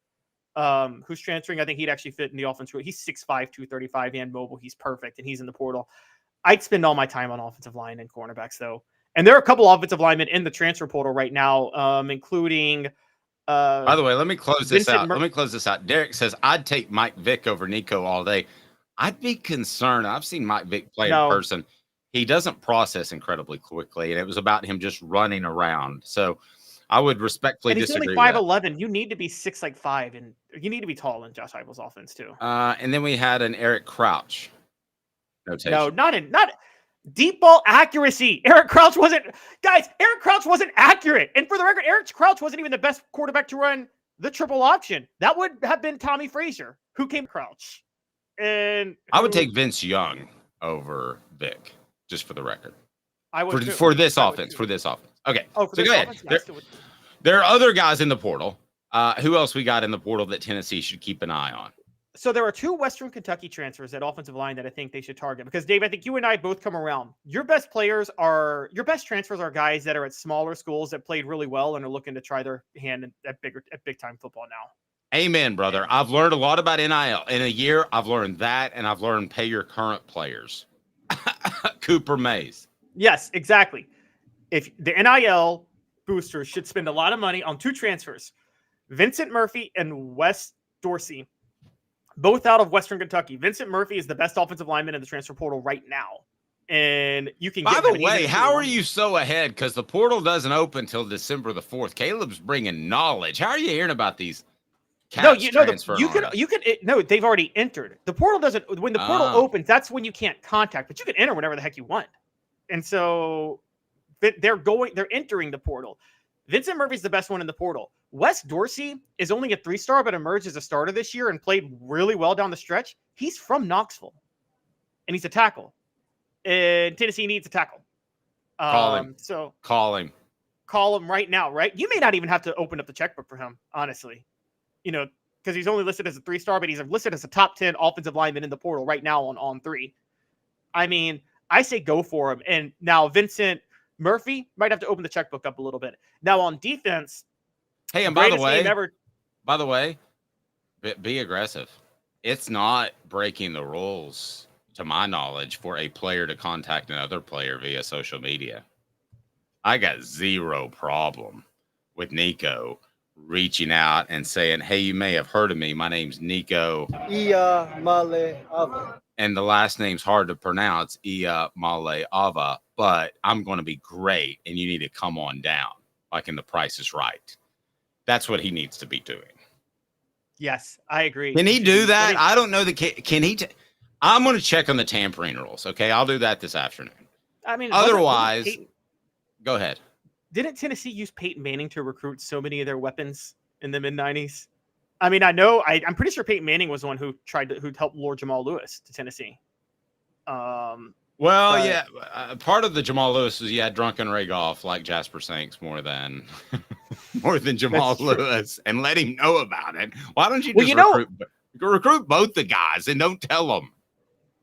Who's transferring. I think he'd actually fit in the offense. He's 6'5", 235 and mobile. He's perfect, and he's in the portal. I'd spend all my time on offensive line and cornerbacks, though. And there are a couple offensive linemen in the transfer portal right now, including. By the way, let me close this out. Derek says, I'd take Mike Vick over Nico all day. I'd be concerned. I've seen Mike Vick play in person. He doesn't process incredibly quickly, and it was about him just running around. So I would respectfully disagree. He's only 5'11". You need to be 6'5", and you need to be tall in Josh Heupel's offense too. And then we had an Eric Crouch notation. No, not deep ball accuracy. Eric Crouch wasn't accurate. And for the record, Eric Crouch wasn't even the best quarterback to run the triple option. That would have been Tommy Frazier. who came Crouch. And I would take Vince Young over Vic, just for the record. I would for this offense. Okay. Oh, for so this go ahead. offense? There are other guys in the portal. Who else we got in the portal that Tennessee should keep an eye on? So there are 2 Western Kentucky transfers at offensive line that I think they should target. Because, Dave, I think you and I both come around. Your best transfers are guys that are at smaller schools that played really well and are looking to try their hand at big-time football now. Amen, brother. I've learned a lot about NIL. In a year, I've learned that, and I've learned pay your current players. Cooper Mays. Yes, exactly. If the NIL boosters should spend a lot of money on 2 transfers, Vincent Murphy and Wes Dorsey, both out of Western Kentucky. Vincent Murphy is the best offensive lineman in the transfer portal right now. And you can By the way, how are you so ahead? Because the portal doesn't open until December the 4th. Caleb's bringing knowledge. How are you hearing about these cats they've already entered. The portal doesn't, when the portal opens, that's when you can't contact, but you can enter whenever the heck you want. And so they're entering the portal. Vincent Murphy's the best one in the portal. Wes Dorsey is only a 3-star, but emerged as a starter this year and played really well down the stretch. He's from Knoxville, and he's a tackle. And Tennessee needs a tackle. Call him. So call him right now, right? You may not even have to open up the checkbook for him, honestly. Because he's only listed as a 3-star, but he's listed as a top 10 offensive lineman in the portal right now on 3. I mean, I say go for him. And now Vincent Murphy might have to open the checkbook up a little bit. Now on defense. Hey, and by the way, be aggressive. It's not breaking the rules, to my knowledge, for a player to contact another player via social media. I got zero problem with Nico reaching out and saying, hey, you may have heard of me. My name's Nico. And the last name's hard to pronounce, Ia Male Ava, but I'm going to be great, and you need to come on down, like in The Price is Right. That's what he needs to be doing. Yes, I agree. Can he do that? I don't know. Can he? I'm going to check on the tampering rules, okay? I'll do that this afternoon. I mean, otherwise, go ahead. Didn't Tennessee use Peyton Manning to recruit so many of their weapons in the mid-90s? I mean, I'm pretty sure Peyton Manning was the one who helped lure Jamal Lewis to Tennessee. Part of the Jamal Lewis was drunken Ray Goff like Jasper Sanks more than Jamal Lewis, and let him know about it. Why don't you just recruit both the guys and don't tell them?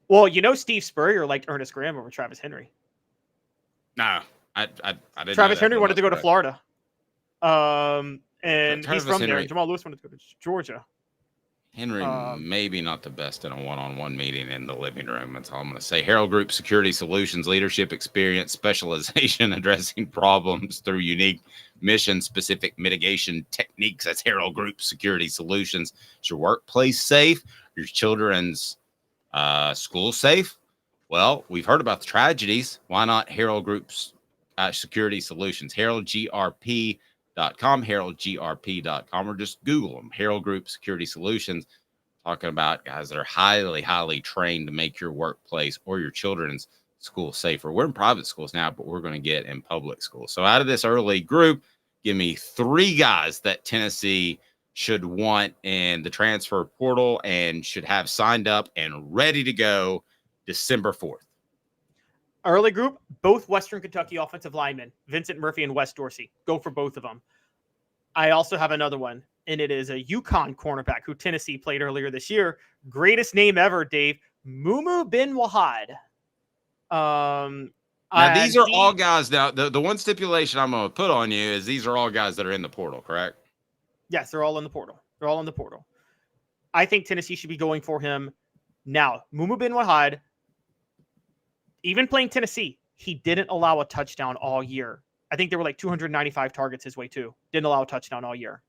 Well, Steve Spurrier liked Ernest Graham over Travis Henry. No, I didn't. Travis Henry wanted to go to Florida. And he's from there. Jamal Lewis wanted to go to Georgia. Henry, maybe not the best in a one-on-one meeting in the living room. That's all I'm going to say. Herald Group Security Solutions, leadership experience, specialization, addressing problems through unique mission-specific mitigation techniques. That's Herald Group Security Solutions. Is your workplace safe? Your children's school safe? Well, we've heard about the tragedies. Why not Herald Group's Security Solutions? HeraldGRP.com, HeraldGRP.com, or just Google them. Herald Group Security Solutions, talking about guys that are highly, highly trained to make your workplace or your children's school safer. We're in private schools now, but we're going to get in public schools. So out of this early group, give me 3 guys that Tennessee should want in the transfer portal and should have signed up and ready to go December 4th. Early group, both Western Kentucky offensive linemen, Vincent Murphy and Wes Dorsey. Go for both of them. I also have another one, and it is a UConn cornerback who Tennessee played earlier this year. Greatest name ever, Dave. Mumu bin Wahad. Now, these are all guys. Now, the one stipulation I'm going to put on you is these are all guys that are in the portal, correct? Yes, they're all in the portal. I think Tennessee should be going for him now. Mumu bin Wahad, even playing Tennessee, he didn't allow a touchdown all year. I think there were like 295 targets his way too. Didn't allow a touchdown all year.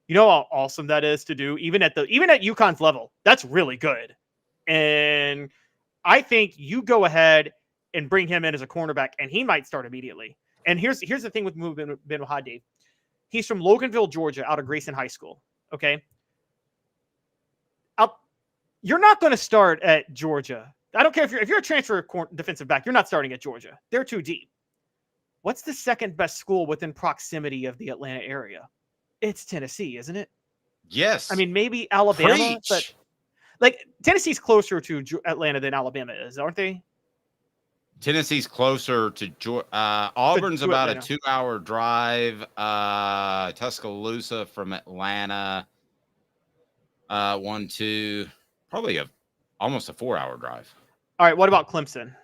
You know how awesome that is to do, even at UConn's level. That's really good. And I think you go ahead and bring him in as a cornerback, and he might start immediately. And here's the thing with Mumu bin Wahad, Dave. He's from Loganville, Georgia, out of Grayson High School. Okay, you're not going to start at Georgia. I don't care if you're a transfer defensive back, you're not starting at Georgia. They're too deep. What's the second best school within proximity of the Atlanta area? It's Tennessee, isn't it? Yes. I mean, maybe Alabama, but like Tennessee's closer to Atlanta than Alabama is, aren't they? Tennessee's closer to Auburn's to about Atlanta. a 2-hour drive. Tuscaloosa from Atlanta, probably almost a 4-hour drive. All right, what about Clemson?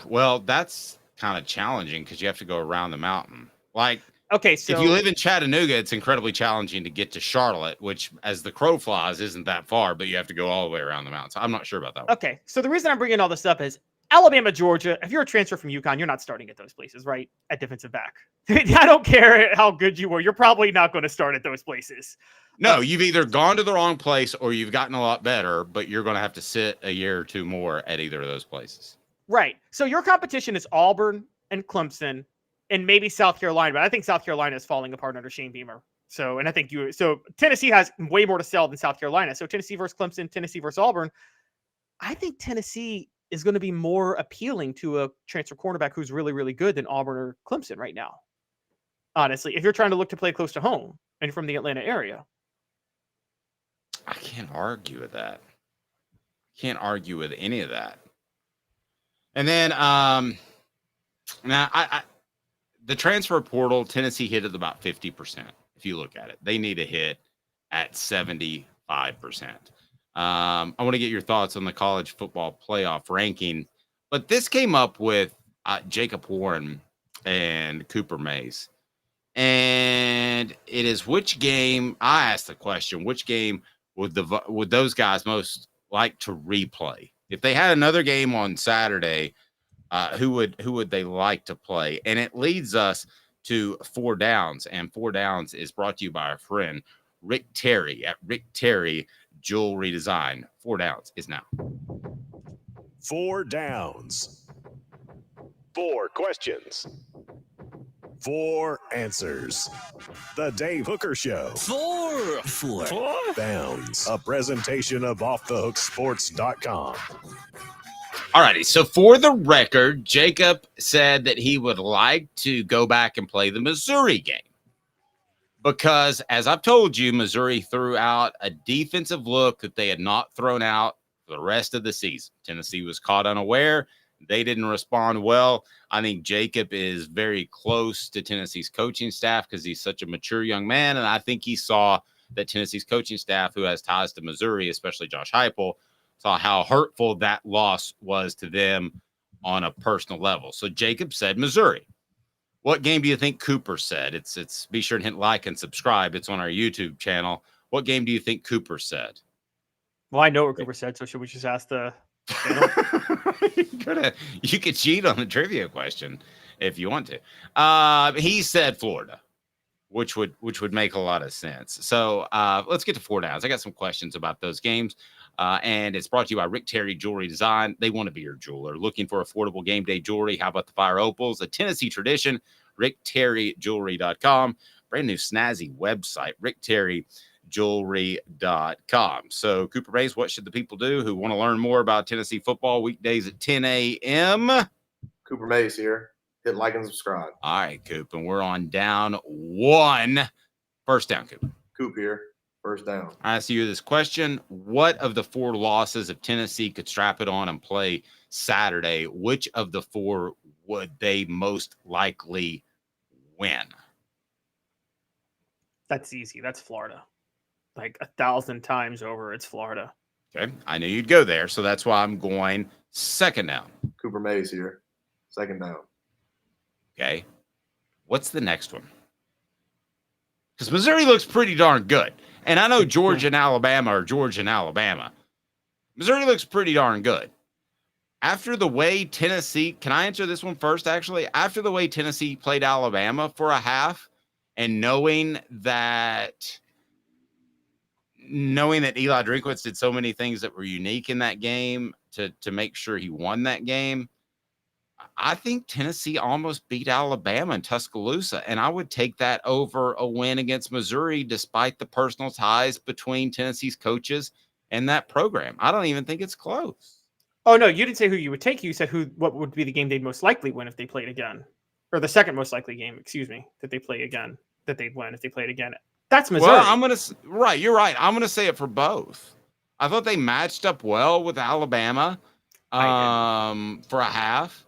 Well, that's kind of challenging because you have to go around the mountain. Like, okay, so if you live in Chattanooga, it's incredibly challenging to get to Charlotte, which, as the crow flies, isn't that far, but you have to go all the way around the mountain. So I'm not sure about that one. Okay, so the reason I'm bringing all this up is Alabama, Georgia. If you're a transfer from UConn, you're not starting at those places, right? At defensive back. I don't care how good you were. You're probably not going to start at those places. No, you've either gone to the wrong place or you've gotten a lot better, but you're going to have to sit a year or two more at either of those places. Right. So your competition is Auburn and Clemson and maybe South Carolina, but I think South Carolina is falling apart under Shane Beamer. So Tennessee has way more to sell than South Carolina. So Tennessee versus Clemson, Tennessee versus Auburn. I think Tennessee is going to be more appealing to a transfer cornerback who's really, really good than Auburn or Clemson right now. Honestly, if you're trying to look to play close to home and from the Atlanta area. I can't argue with that. Can't argue with any of that. And then now the transfer portal, Tennessee hit at about 50%. If you look at it, they need to hit at 75%. I want to get your thoughts on the college football playoff ranking, but this came up with Jacob Warren and Cooper Mays. And it is which game, I asked the question, which game would those guys most like to replay? If they had another game on Saturday, who would they like to play? And it leads us to 4 Downs, and 4 Downs is brought to you by our friend Rick Terry at Rick Terry Jewelry Design. 4 Downs is now. 4 Downs. 4 questions. 4 answers. The Dave Hooker Show. 4 Downs. A presentation of offthehooksports.com. All righty. So for the record, Jacob said that he would like to go back and play the Missouri game because, as I've told you, Missouri threw out a defensive look that they had not thrown out for the rest of the season. Tennessee was caught unaware. They didn't respond well. I think Jacob is very close to Tennessee's coaching staff because he's such a mature young man. And I think he saw that Tennessee's coaching staff, who has ties to Missouri, especially Josh Heupel, saw how hurtful that loss was to them on a personal level. So Jacob said Missouri. What game do you think Cooper said? It's be sure to hit like and subscribe. It's on our YouTube channel. What game do you think Cooper said? Well, I know what Cooper said, so should we just ask the You could cheat on the trivia question if you want to. He said Florida, which would make a lot of sense. So let's get to 4 Downs. I got some questions about those games. And it's brought to you by Rick Terry Jewelry Design. They want to be your jeweler. Looking for affordable game day jewelry? How about the Fire Opals? A Tennessee tradition. RickTerryJewelry.com. Brand new snazzy website, RickTerryJewelry.com. So, Cooper Mays, what should the people do who want to learn more about Tennessee football weekdays at 10 a.m.? Cooper Mays here. Hit like and subscribe. All right, Coop, and we're on down 1. First down, Coop. Coop here. First down. I ask you this question. What of the 4 losses, if Tennessee could strap it on and play Saturday, which of the 4 would they most likely win? That's easy. That's Florida. Like 1,000 times over, it's Florida. Okay. I knew you'd go there, so that's why I'm going second down. Cooper Mays here. Second down. Okay. What's the next one? Because Missouri looks pretty darn good. And I know Georgia and Alabama are Georgia and Alabama. Missouri looks pretty darn good. After the way Tennessee, can I answer this one first, actually? After the way Tennessee played Alabama for a half, and knowing that Eli Drinkwitz did so many things that were unique in that game to make sure he won that game, I think Tennessee almost beat Alabama in Tuscaloosa, and I would take that over a win against Missouri despite the personal ties between Tennessee's coaches and that program. I don't even think it's close. Oh, no, you didn't say who you would take. You said what would be the game they'd most likely win if they played again. Or the second most likely game, that they play again, that they'd win if they played again. That's Missouri. Well, you're right. I'm gonna say it for both. I thought they matched up well with Alabama for a half.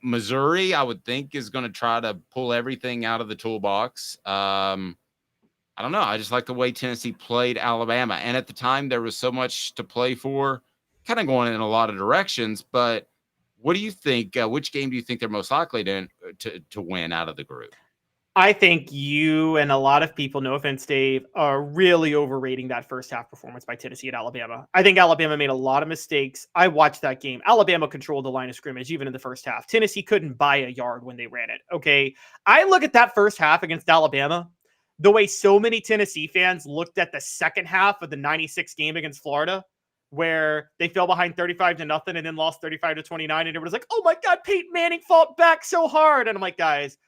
Missouri, I would think, is going to try to pull everything out of the toolbox. I don't know. I just like the way Tennessee played Alabama. And at the time, there was so much to play for, kind of going in a lot of directions. But what do you think? Which game do you think they're most likely to win out of the group? I think you and a lot of people, no offense, Dave, are really overrating that first half performance by Tennessee and Alabama. I think Alabama made a lot of mistakes. I watched that game. Alabama controlled the line of scrimmage, even in the first half. Tennessee couldn't buy a yard when they ran it. Okay. I look at that first half against Alabama, the way so many Tennessee fans looked at the second half of the 96 game against Florida, where they fell behind 35-0 and then lost 35-29. And everyone was like, oh my God, Peyton Manning fought back so hard. And I'm like, guys,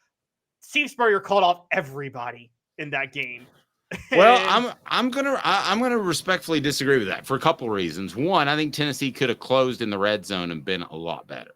Steve Spurrier called off everybody in that game. Well, I'm gonna respectfully disagree with that for a couple of reasons. One, I think Tennessee could have closed in the red zone and been a lot better.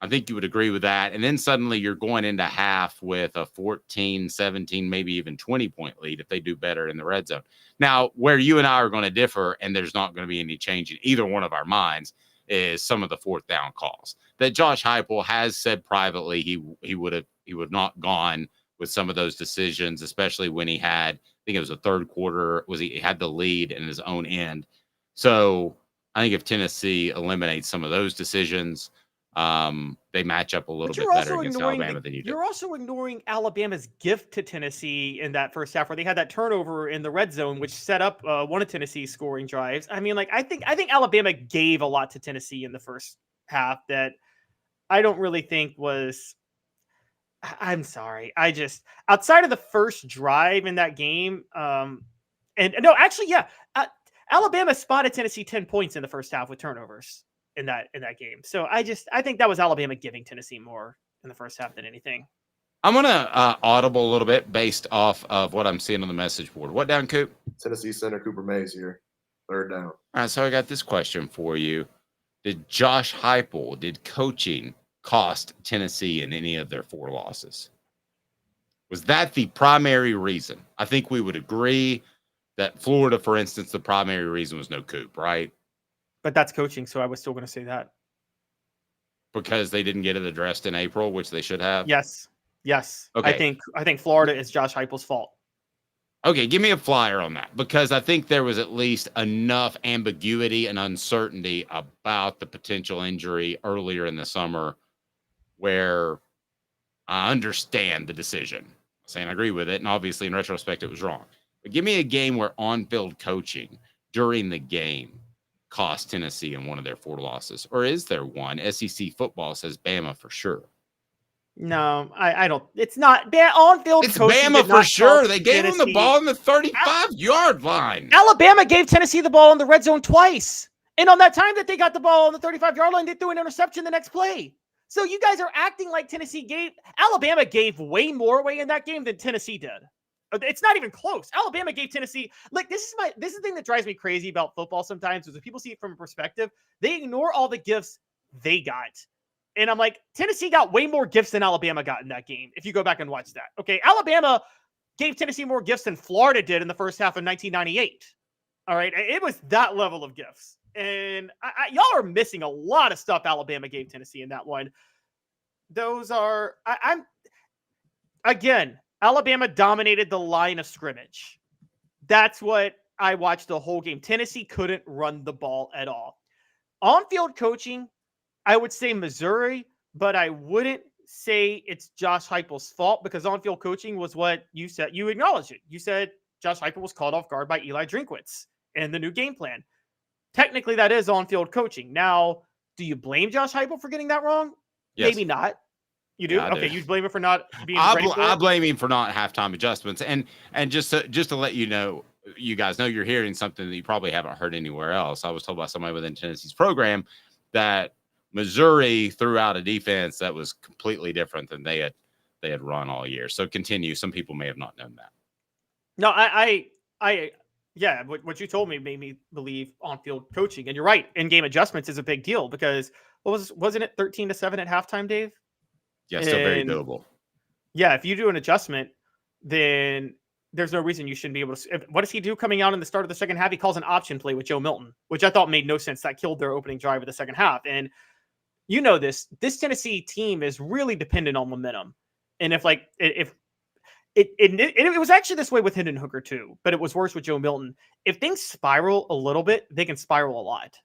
I think you would agree with that. And then suddenly you're going into half with a 14, 17, maybe even 20-point lead if they do better in the red zone. Now, where you and I are going to differ, and there's not going to be any change in either one of our minds, is some of the fourth down calls that Josh Heupel has said privately he would have not gone with some of those decisions, especially when he had, I think it was the third quarter, he had the lead in his own end. So I think if Tennessee eliminates some of those decisions, they match up a little bit better against Alabama than you do. You're also ignoring Alabama's gift to Tennessee in that first half, where they had that turnover in the red zone, which set up one of Tennessee's scoring drives. I mean, like, I think Alabama gave a lot to Tennessee in the first half that I don't really think was. I'm sorry. Outside of the first drive in that game, Alabama spotted Tennessee 10 points in the first half with turnovers in that game. So I think that was Alabama giving Tennessee more in the first half than anything. I'm gonna audible a little bit based off of what I'm seeing on the message board. What down, Coop? Tennessee center Cooper Mays here, third down. All right, so I got this question for you. Did Josh Heupel, did coaching cost Tennessee in any of their 4 losses? Was that the primary reason? I think we would agree that Florida, for instance, the primary reason was no Coop, right? But that's coaching, so I was still going to say that. Because they didn't get it addressed in April, which they should have? Yes. Okay. I think Florida is Josh Heupel's fault. Okay, give me a flyer on that, because I think there was at least enough ambiguity and uncertainty about the potential injury earlier in the summer where I understand the decision. I'm saying I agree with it, and obviously in retrospect it was wrong. But give me a game where on-field coaching during the game cost Tennessee in one of their 4 losses. Or is there one? SEC football says Bama for sure. No, I don't. It's not on-field coaching. It's Bama for sure. They gave him the ball on the 35-yard line. Alabama gave Tennessee the ball in the red zone twice. And on that time that they got the ball on the 35-yard line, they threw an interception the next play. So you guys are acting like Alabama gave way more away in that game than Tennessee did. It's not even close. Alabama gave Tennessee, like, this is the thing that drives me crazy about football sometimes, is when people see it from a perspective, they ignore all the gifts they got. And I'm like, Tennessee got way more gifts than Alabama got in that game, if you go back and watch that. Okay, Alabama gave Tennessee more gifts than Florida did in the first half of 1998. All right, it was that level of gifts. And y'all are missing a lot of stuff Alabama gave Tennessee in that one. Those are, again, Alabama dominated the line of scrimmage. That's what I watched the whole game. Tennessee couldn't run the ball at all. On-field coaching, I would say Missouri, but I wouldn't say it's Josh Heupel's fault, because on-field coaching was what you said. You acknowledged it. You said Josh Heupel was caught off guard by Eli Drinkwitz and the new game plan. Technically, that is on-field coaching. Now, do you blame Josh Heupel for getting that wrong? Yes. Maybe not. You do? Yeah, okay, you blame him for not being I ready for it? I blame him for not halftime adjustments. And just to let you know, you guys know you're hearing something that you probably haven't heard anywhere else. I was told by somebody within Tennessee's program that Missouri threw out a defense that was completely different than they had run all year. So continue. Some people may have not known that. No, yeah, what you told me made me believe on-field coaching. And you're right, in-game adjustments is a big deal, because wasn't it 13-7 at halftime, Dave? Yeah, still very doable. Yeah, if you do an adjustment, then there's no reason you shouldn't be able to. What does he do coming out in the start of the second half? He calls an option play with Joe Milton, which I thought made no sense. That killed their opening drive of the second half. And you know this Tennessee team is really dependent on momentum. And if it was actually this way with Hendon Hooker too, but it was worse with Joe Milton. If things spiral a little bit, they can spiral a lot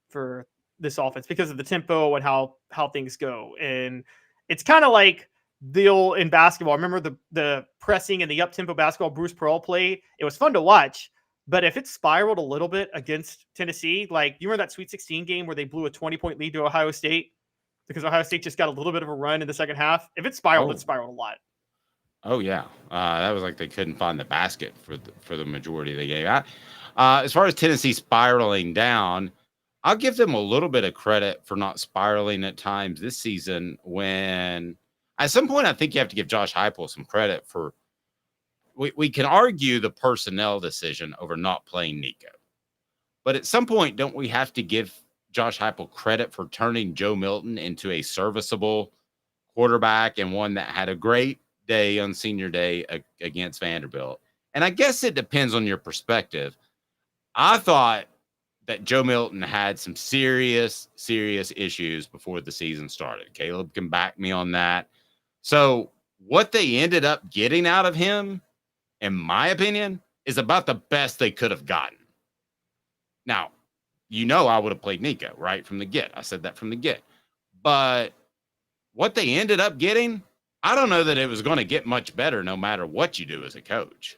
for this offense because of the tempo and how things go. And it's kind of like deal in basketball. I remember the pressing and the up-tempo basketball Bruce Pearl played. It was fun to watch, but if it spiraled a little bit against Tennessee, like you remember that Sweet 16 game where they blew a 20-point lead to Ohio State because Ohio State just got a little bit of a run in the second half. If it spiraled, it spiraled a lot. Oh yeah, that was like they couldn't find the basket for the majority of the game. As far as Tennessee spiraling down, I'll give them a little bit of credit for not spiraling at times this season when at some point I think you have to give Josh Heupel some credit for we can argue the personnel decision over not playing Nico. But at some point, don't we have to give Josh Heupel credit for turning Joe Milton into a serviceable quarterback and one that had a great day on senior day against Vanderbilt? And I guess it depends on your perspective. I thought that Joe Milton had some serious issues before the season started. Caleb can back me on that. So what they ended up getting out of him, in my opinion, is about the best they could have gotten. Now, I would have played Nico right from the get. I said that from the get. But what they ended up getting, I don't know that it was going to get much better no matter what you do as a coach.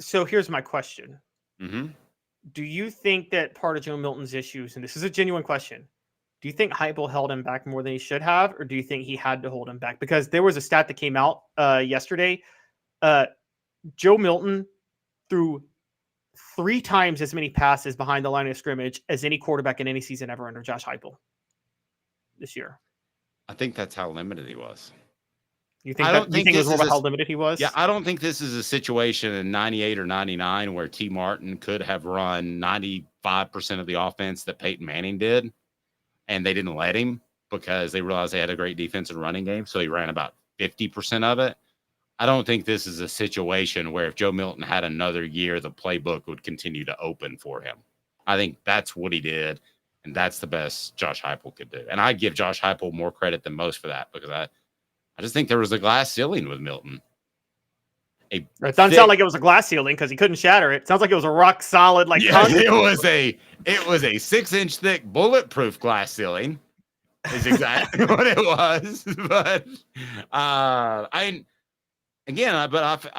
So here's my question. Mm-hmm. Do you think that part of Joe Milton's issues, and this is a genuine question, do you think Heupel held him back more than he should have, or do you think he had to hold him back? Because there was a stat that came out yesterday. Joe Milton threw 3 times as many passes behind the line of scrimmage as any quarterback in any season ever under Josh Heupel this year. I think that's how limited he was. You think it was more about how limited he was? Yeah, I don't think this is a situation in 98 or 99 where T. Martin could have run 95% of the offense that Peyton Manning did, and they didn't let him because they realized they had a great defensive running game, so he ran about 50% of it. I don't think this is a situation where if Joe Milton had another year, the playbook would continue to open for him. I think that's what he did, and that's the best Josh Heupel could do. And I give Josh Heupel more credit than most for that because I just think there was a glass ceiling with Milton. It doesn't sound like it was a glass ceiling because he couldn't shatter it. It sounds like it was a rock solid, it was a 6-inch thick bulletproof glass ceiling. Is exactly what it was. But I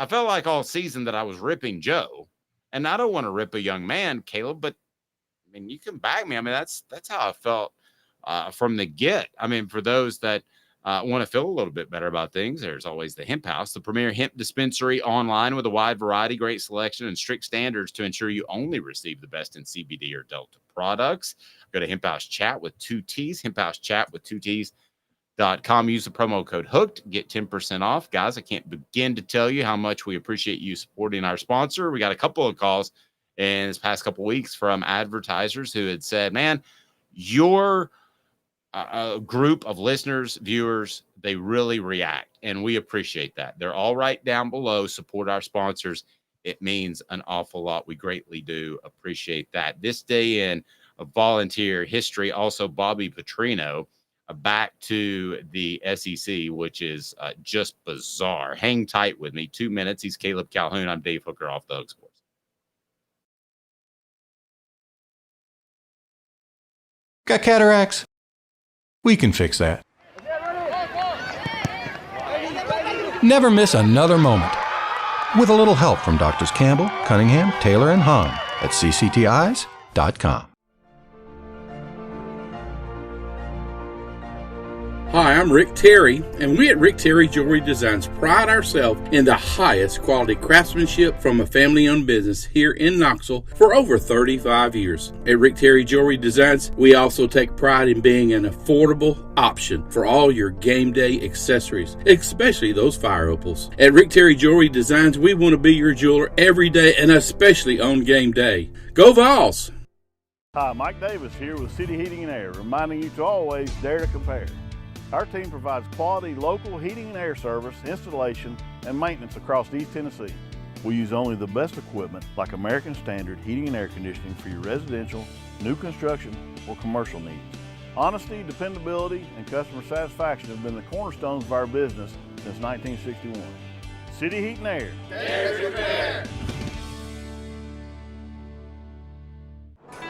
felt like all season that I was ripping Joe, and I don't want to rip a young man, Caleb, but I mean you can back me. I mean that's how I felt from the get. I mean for those that want to feel a little bit better about things, there's always the Hemp House, the premier hemp dispensary online with a wide variety, great selection, and strict standards to ensure you only receive the best in CBD or Delta products. Go to Hemp House Chat with 2 T's, Hemp House Chat with 2 T's.com. Use the promo code HOOKED, get 10% off. Guys, I can't begin to tell you how much we appreciate you supporting our sponsor. We got a couple of calls in this past couple of weeks from advertisers who had said, man, your a group of listeners, viewers, they really react, and we appreciate that. They're all right down below. Support our sponsors. It means an awful lot. We greatly do appreciate that. This day in volunteer history, also Bobby Petrino back to the SEC, which is just bizarre. Hang tight with me. 2 minutes. He's Caleb Calhoun. I'm Dave Hooker, Off the Hook Sports. Got cataracts? We can fix that. Never miss another moment. With a little help from Doctors Campbell, Cunningham, Taylor, and Hahn at cctis.com. Hi, I'm Rick Terry, and we at Rick Terry Jewelry Designs pride ourselves in the highest quality craftsmanship from a family-owned business here in Knoxville for over 35 years. At Rick Terry Jewelry Designs, we also take pride in being an affordable option for all your game day accessories, especially those fire opals. At Rick Terry Jewelry Designs, we want to be your jeweler every day and especially on game day. Go Vols! Hi, Mike Davis here with City Heating and Air, reminding you to always dare to compare. Our team provides quality local heating and air service, installation, and maintenance across East Tennessee. We use only the best equipment like American Standard heating and air conditioning for your residential, new construction, or commercial needs. Honesty, dependability, and customer satisfaction have been the cornerstones of our business since 1961. City Heat and Air. There's your pair.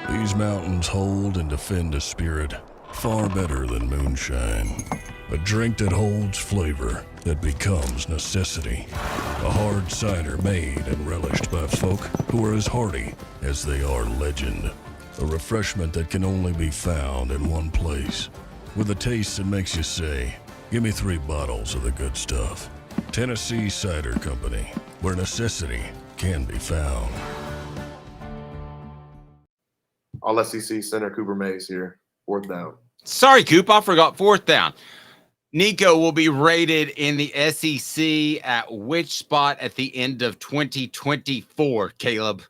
These mountains hold and defend a spirit far better than moonshine. A drink that holds flavor that becomes necessity. A hard cider made and relished by folk who are as hearty as they are legend. A refreshment that can only be found in one place. With a taste that makes you say, give me 3 bottles of the good stuff. Tennessee Cider Company, where necessity can be found. All SEC center Cooper Mays here. 4th down. Sorry, Coop, I forgot 4th down. Nico will be rated in the SEC at which spot at the end of 2024, Caleb?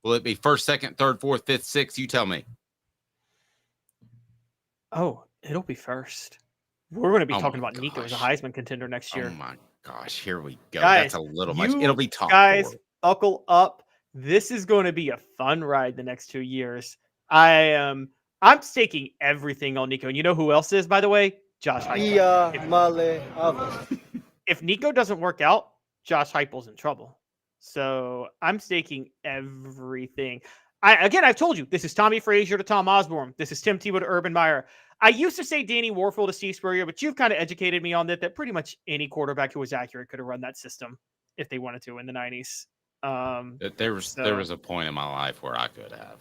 Will it be 1st, 2nd, 3rd, 4th, 5th, 6th? You tell me. Oh, it'll be 1st. We're going to be talking about Nico as a Heisman contender next year. Oh, my gosh. Here we go. Guys, that's a little much. It'll be top guys, 4. Buckle up. This is going to be a fun ride the next 2 years. I'm staking everything on Nico. And you know who else is, by the way? Josh Heupel. If Nico doesn't work out, Josh Heupel's in trouble. So I'm staking everything. I've told you, this is Tommy Frazier to Tom Osborne. This is Tim Tebow to Urban Meyer. I used to say Danny Warfel to Steve Spurrier, but you've kind of educated me on that pretty much any quarterback who was accurate could have run that system if they wanted to in the 90s. There was a point in my life where I could have.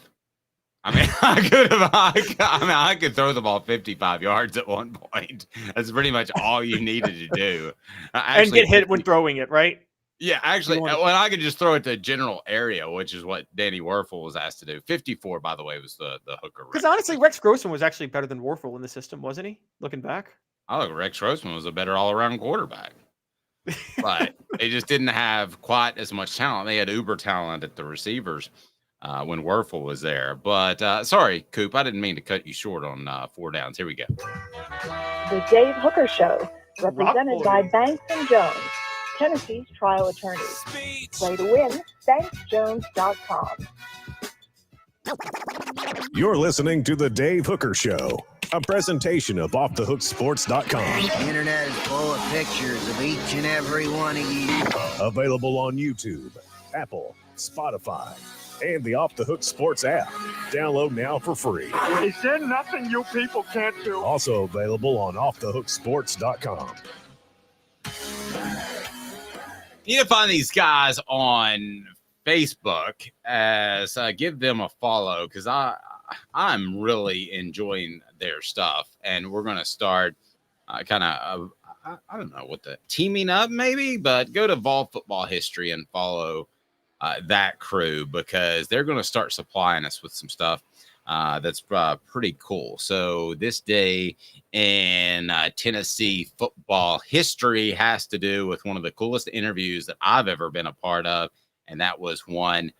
I mean, I could throw the ball 55 yards at one point. That's pretty much all you needed to do. And get hit when throwing it, right? Yeah, actually, when I could just throw it to general area, which is what Danny Werfel was asked to do. 54, by the way, was the Hooker. Because honestly, Rex Grossman was actually better than Werfel in the system, wasn't he? Looking back. I think Rex Grossman was a better all-around quarterback. But they just didn't have quite as much talent. They had uber talent at the receivers when Werfel was there. But sorry, Coop, I didn't mean to cut you short on 4 downs. Here we go. The Dave Hooker Show, represented by Banks & Jones, Tennessee's trial attorneys. Play to win, banksjones.com. You're listening to The Dave Hooker Show, a presentation of offthehooksports.com. The internet is full of pictures of each and every one of you. Available on YouTube, Apple, Spotify, and the Off the Hook Sports app. Download now for free. Is there nothing you people can't do? Also available on offthehooksports.com. You need to find these guys on Facebook as give them a follow because I'm really enjoying their stuff, and we're going to start I don't know what the teaming up maybe, but go to Vol Football History and follow that crew because they're going to start supplying us with some stuff that's pretty cool. So this day in Tennessee football history has to do with one of the coolest interviews that I've ever been a part of, and that was one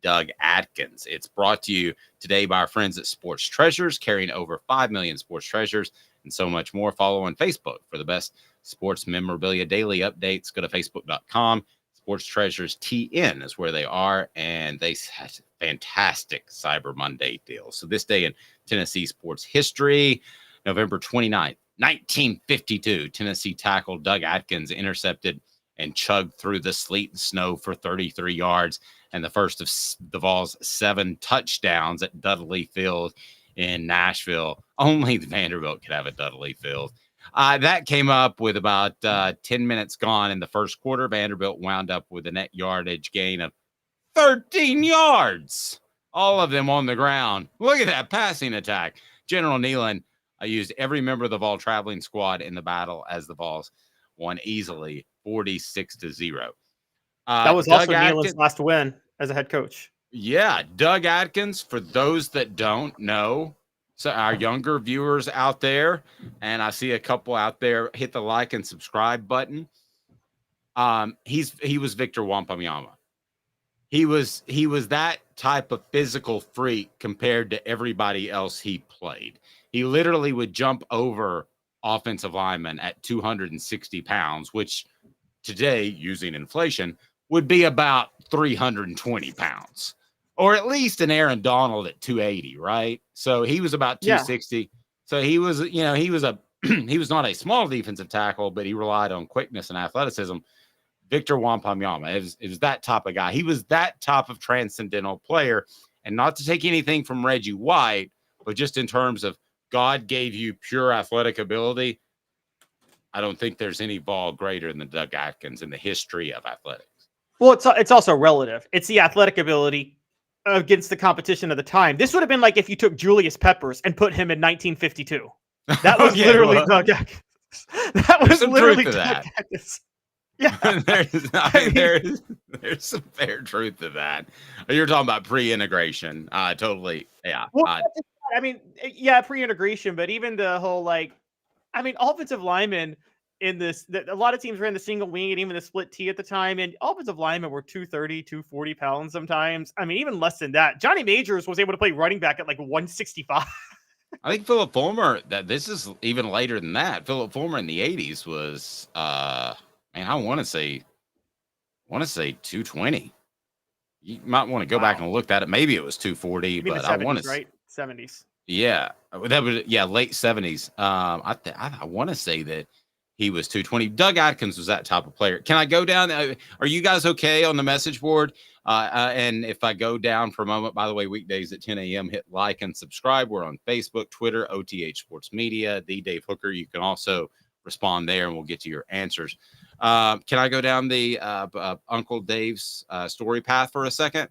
Doug Atkins. It's brought to you today by our friends at Sports Treasures, carrying over 5 million sports treasures and so much more. Follow on Facebook for the best sports memorabilia daily updates. Go to facebook.com. Sports Treasures TN is where they are, and they had fantastic Cyber Monday deals. So this day in Tennessee sports history, November 29th, 1952, Tennessee tackle Doug Atkins intercepted and chugged through the sleet and snow for 33 yards, and the first of the Vols' 7 touchdowns at Dudley Field in Nashville. Only the Vanderbilt could have a Dudley Field. That came up with about 10 minutes gone in the first quarter. Vanderbilt wound up with a net yardage gain of 13 yards, all of them on the ground. Look at that passing attack. General Neyland used every member of the Vol traveling squad in the battle as the Vols won easily 46-0. That was also Neyland's last win as a head coach. Yeah, Doug Atkins, for those that don't know, so our younger viewers out there, and I see a couple out there, hit the like and subscribe button. He was Victor Wembanyama. He was that type of physical freak compared to everybody else he played. He literally would jump over offensive linemen at 260 pounds, which today, using inflation, would be about 320 pounds, or at least an Aaron Donald at 280, right? So he was about 260. Yeah. So he was, he was he was not a small defensive tackle, but he relied on quickness and athleticism. Victor Wembanyama, it was that type of guy. He was that type of transcendental player. And not to take anything from Reggie White, but just in terms of God gave you pure athletic ability, I don't think there's any ball greater than Doug Atkins in the history of athletics. Well, it's also relative. It's the athletic ability against the competition of the time. This would have been like if you took Julius Peppers and put him in 1952. That was literally Doug Atkins. That was literally Doug Atkins. Yeah, there's some fair truth to that. You're talking about pre-integration. Totally. Yeah. Well, pre-integration, but even the whole offensive linemen in this, a lot of teams ran the single wing and even the split T at the time, and offensive linemen were 230, 240 pounds sometimes. I mean, even less than that. Johnny Majors was able to play running back at 165. I think Philip Fulmer, this is even later than that. Philip Fulmer in the 80s was I want to say 220. You might want to go back and look at it. Maybe it was 240, but 70s, I want to right 70s. Yeah, that was late 70s. I want to say that he was 220. Doug Atkins was that type of player. Can I go down? Are you guys okay on the message board? And if I go down for a moment, by the way, weekdays at 10 a.m., hit like and subscribe. We're on Facebook, Twitter, OTH Sports Media, the Dave Hooker. You can also respond there, and we'll get to your answers. Can I go down the Uncle Dave's story path for a second?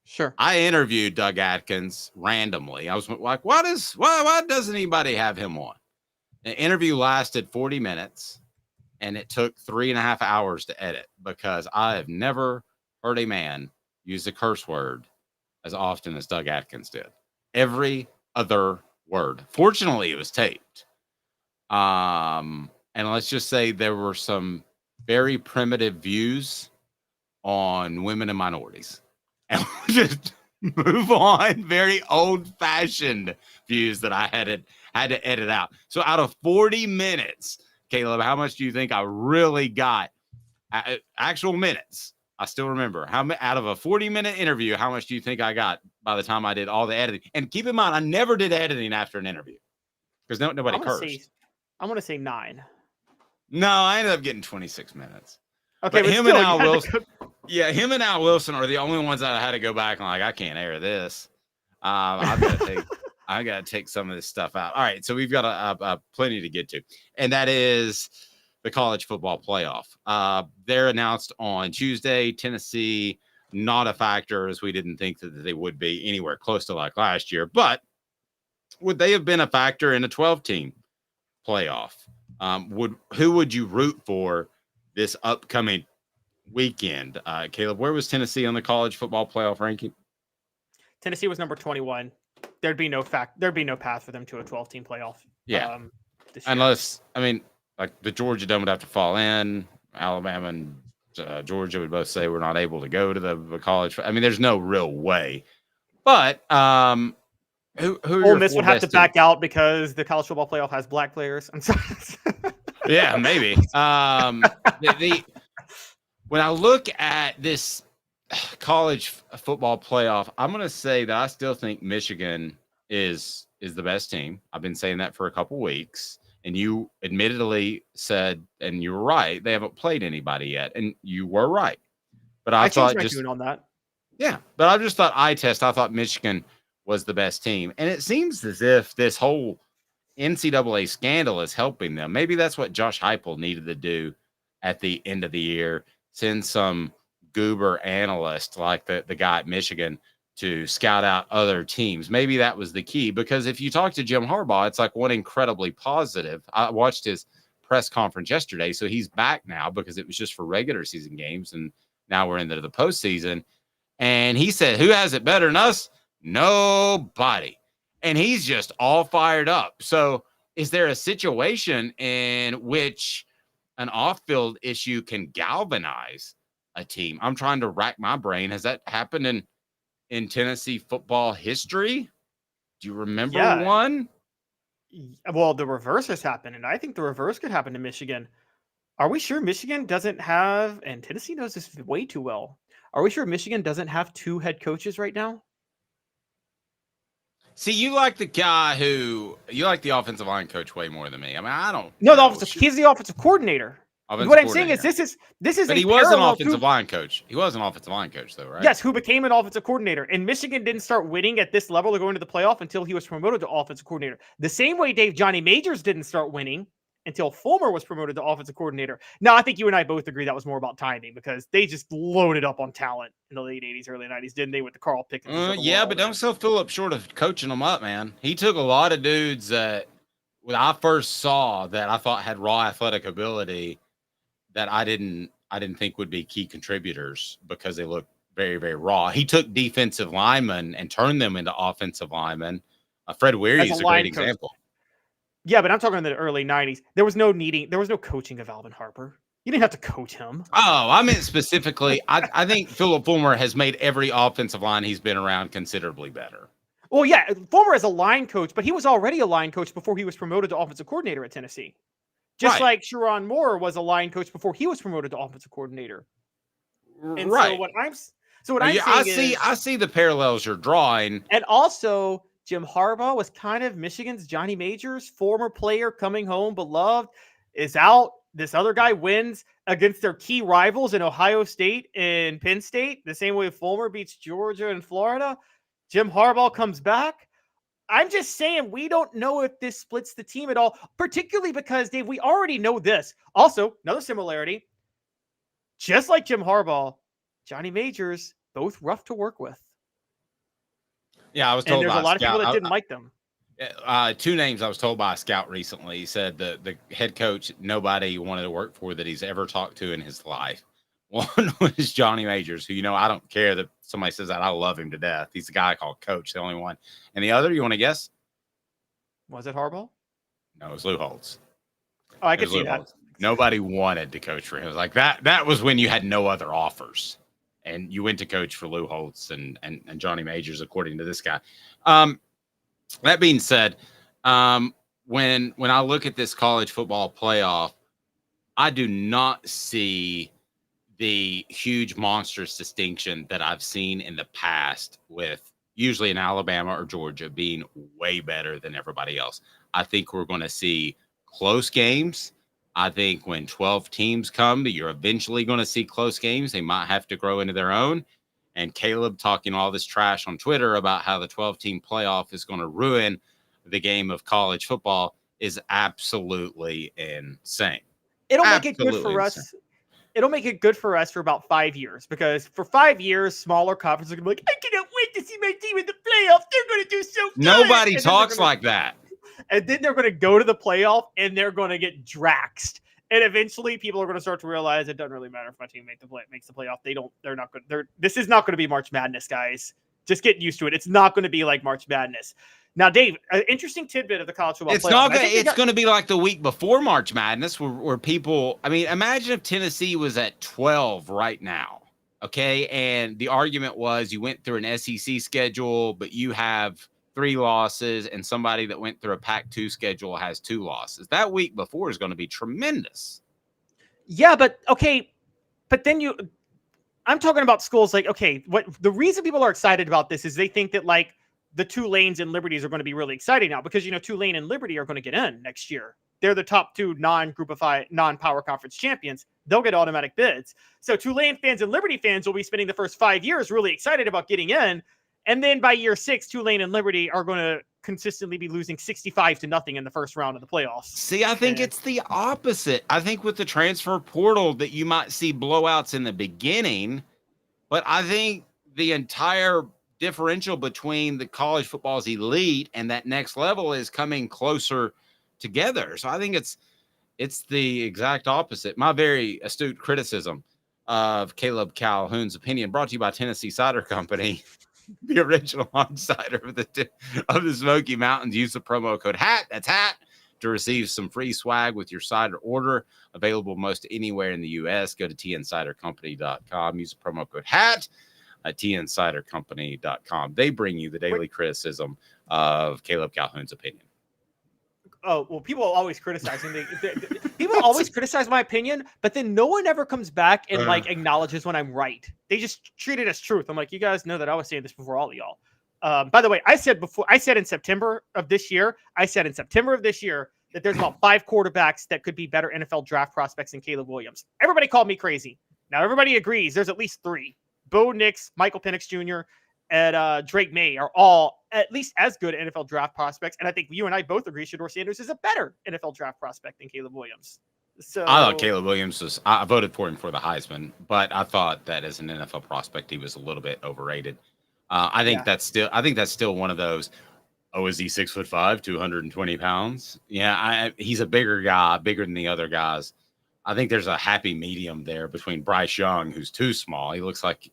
Sure. I interviewed Doug Atkins randomly. I was like, why doesn't anybody have him on? The interview lasted 40 minutes, and it took 3.5 hours to edit because I have never heard a man use a curse word as often as Doug Atkins did. Every other word. Fortunately, it was taped. And let's just say there were some very primitive views on women and minorities. And we'll just move on. Very old-fashioned views that I had to edit out. So out of 40 minutes, Caleb, how much do you think I really got? Actual minutes. I still remember. Out of a 40-minute interview, how much do you think I got by the time I did all the editing? And keep in mind, I never did editing after an interview because nobody cursed. I'm going to say 9. No, I ended up getting 26 minutes. Okay, but him and Al Wilson. Yeah, him and Al Wilson are the only ones that I had to go back and I can't air this. I got to take some of this stuff out. All right, so we've got plenty to get to, and that is the college football playoff. They're announced on Tuesday. Tennessee, not a factor, as we didn't think that they would be anywhere close to like last year. But would they have been a factor in a 12-team playoff? Who would you root for this upcoming weekend? Caleb, where was Tennessee on the college football playoff ranking? Tennessee was number 21. There'd be no path for them to a 12-team playoff. Yeah. Unless, like the Georgia Dome would have to fall in. Alabama and Georgia would both say we're not able to go to the college. There's no real way. But who Ole Miss would have to back out because the college football playoff has black players. I'm sorry. Yeah, maybe. When I look at this college football playoff, I'm going to say that I still think Michigan is the best team. I've been saying that for a couple weeks, and you admittedly said, and you were right, they haven't played anybody yet, and you were right. But I thought changed my tune on that. Yeah, but I just thought I thought Michigan was the best team, and it seems as if this whole NCAA scandal is helping them. Maybe that's what Josh Heupel needed to do at the end of the year, send some goober analyst like the guy at Michigan to scout out other teams. Maybe that was the key, because if you talk to Jim Harbaugh, it's like one incredibly positive. I watched his press conference yesterday, so he's back now because it was just for regular season games, and now we're into the postseason. And he said, who has it better than us? Nobody. And he's just all fired up. So is there a situation in which an off-field issue can galvanize a team? I'm trying to rack my brain. Has that happened in Tennessee football history? Do you remember one? Well, the reverse has happened, and I think the reverse could happen to Michigan. Are we sure Michigan doesn't have, and Tennessee knows this way too well, are we sure Michigan doesn't have 2 head coaches right now? See, you like the offensive line coach way more than me. I mean, I don't. No, he's the offensive coordinator. What I'm saying is this is but a he was an parallel offensive line coach. He was an offensive line coach, though, right? Yes, who became an offensive coordinator. And Michigan didn't start winning at this level or going to the playoff until he was promoted to offensive coordinator. The same way Johnny Majors didn't start winning until Fulmer was promoted to offensive coordinator. Now, I think you and I both agree that was more about timing because they just loaded up on talent in the late 80s, early 90s, didn't they, with the Carl Pickens? Yeah, but don't sell Phillip short of coaching them up, man. He took a lot of dudes that when I first saw that I thought had raw athletic ability that I didn't think would be key contributors because they look very, very raw. He took defensive linemen and turned them into offensive linemen. Fred Weary is a great example. Yeah, but I'm talking in the early 90s. There was no coaching of Alvin Harper. You didn't have to coach him. Oh, I meant specifically, I think Phillip Fulmer has made every offensive line he's been around considerably better. Well, yeah, Fulmer is a line coach, but he was already a line coach before he was promoted to offensive coordinator at Tennessee. Just like Sharon Moore was a line coach before he was promoted to offensive coordinator. And right. So what I'm saying I see the parallels you're drawing. And also, Jim Harbaugh was kind of Michigan's Johnny Majors, former player coming home, beloved, is out. This other guy wins against their key rivals in Ohio State and Penn State, the same way Fulmer beats Georgia and Florida. Jim Harbaugh comes back. I'm just saying we don't know if this splits the team at all, particularly because, Dave, we already know this. Also, another similarity, just like Jim Harbaugh, Johnny Majors, both rough to work with. Yeah, I was told and there's a lot of people that didn't like them. 2 names I was told by a scout recently. He said the head coach nobody wanted to work for that he's ever talked to in his life. One was Johnny Majors, who, I don't care that somebody says that. I love him to death. He's a guy called Coach, the only one. And the other, you want to guess? Was it Harbaugh? No, it was Lou Holtz. Oh, I could see that. Holtz. Nobody wanted to coach for him. It was like that was when you had no other offers. And you went to coach for Lou Holtz and Johnny Majors, according to this guy. That being said, when I look at this college football playoff, I do not see the huge monstrous distinction that I've seen in the past with usually in Alabama or Georgia being way better than everybody else. I think we're going to see close games. I think when 12 teams come, you're eventually going to see close games. They might have to grow into their own. And Caleb talking all this trash on Twitter about how the 12-team playoff is going to ruin the game of college football is absolutely insane. It'll make it good for us. It'll make it good for us for about 5 years, because for 5 years, smaller conferences are going to be like, I cannot wait to see my team in the playoff. They're going to do so good. Nobody talks like that. And then they're going to go to the playoff and they're going to get draxed. And eventually people are going to start to realize it doesn't really matter if my team makes the playoff. This is not going to be March Madness, guys. Just get used to it. It's not going to be like March Madness. Now, Dave, an interesting tidbit of the college football playoff. It's going to be like the week before March Madness where people, imagine if Tennessee was at 12 right now. Okay. And the argument was you went through an SEC schedule, but you have 3 losses, and somebody that went through a Pac-2 schedule has 2 losses. That week before is going to be tremendous. Yeah, but then I'm talking about schools like, okay, what the reason people are excited about this is they think that like the Tulanes and Liberties are going to be really exciting now because, Tulane and Liberty are going to get in next year. They're the top 2 non-Group of 5, non-power conference champions. They'll get automatic bids. So Tulane fans and Liberty fans will be spending the first 5 years really excited about getting in. And then by year 6, Tulane and Liberty are going to consistently be losing 65-0 in the first round of the playoffs. See, I think it's the opposite. I think with the transfer portal that you might see blowouts in the beginning, but I think the entire differential between the college football's elite and that next level is coming closer together. So I think it's the exact opposite. My very astute criticism of Caleb Calhoun's opinion, brought to you by Tennessee Cider Company. The original cider of the Smoky Mountains. Use the promo code HAT. That's HAT to receive some free swag with your cider order. Available most anywhere in the U.S. Go to tncidercompany.com. Use the promo code HAT at tncidercompany.com. They bring you the daily criticism of Caleb Calhoun's opinion. Oh, well, people always criticize me. People always criticize my opinion, but then no one ever comes back and like acknowledges when I'm right. They just treat it as truth. I'm like, you guys know that I was saying this before all of y'all. By the way, I said in September of this year that there's about 5 quarterbacks that could be better NFL draft prospects than Caleb Williams. Everybody called me crazy. Now everybody agrees there's at least 3. Bo Nix, Michael Penix Jr., and Drake May are all at least as good NFL draft prospects. And I think you and I both agree Shedeur Sanders is a better NFL draft prospect than Caleb Williams. So I thought Caleb Williams was. I voted for him for the Heisman, but I thought that as an NFL prospect, he was a little bit overrated. I think that's still one of those. Oh, is he 6'5", 220 pounds? Yeah, he's a bigger guy, bigger than the other guys. I think there's a happy medium there between Bryce Young, who's too small. He looks like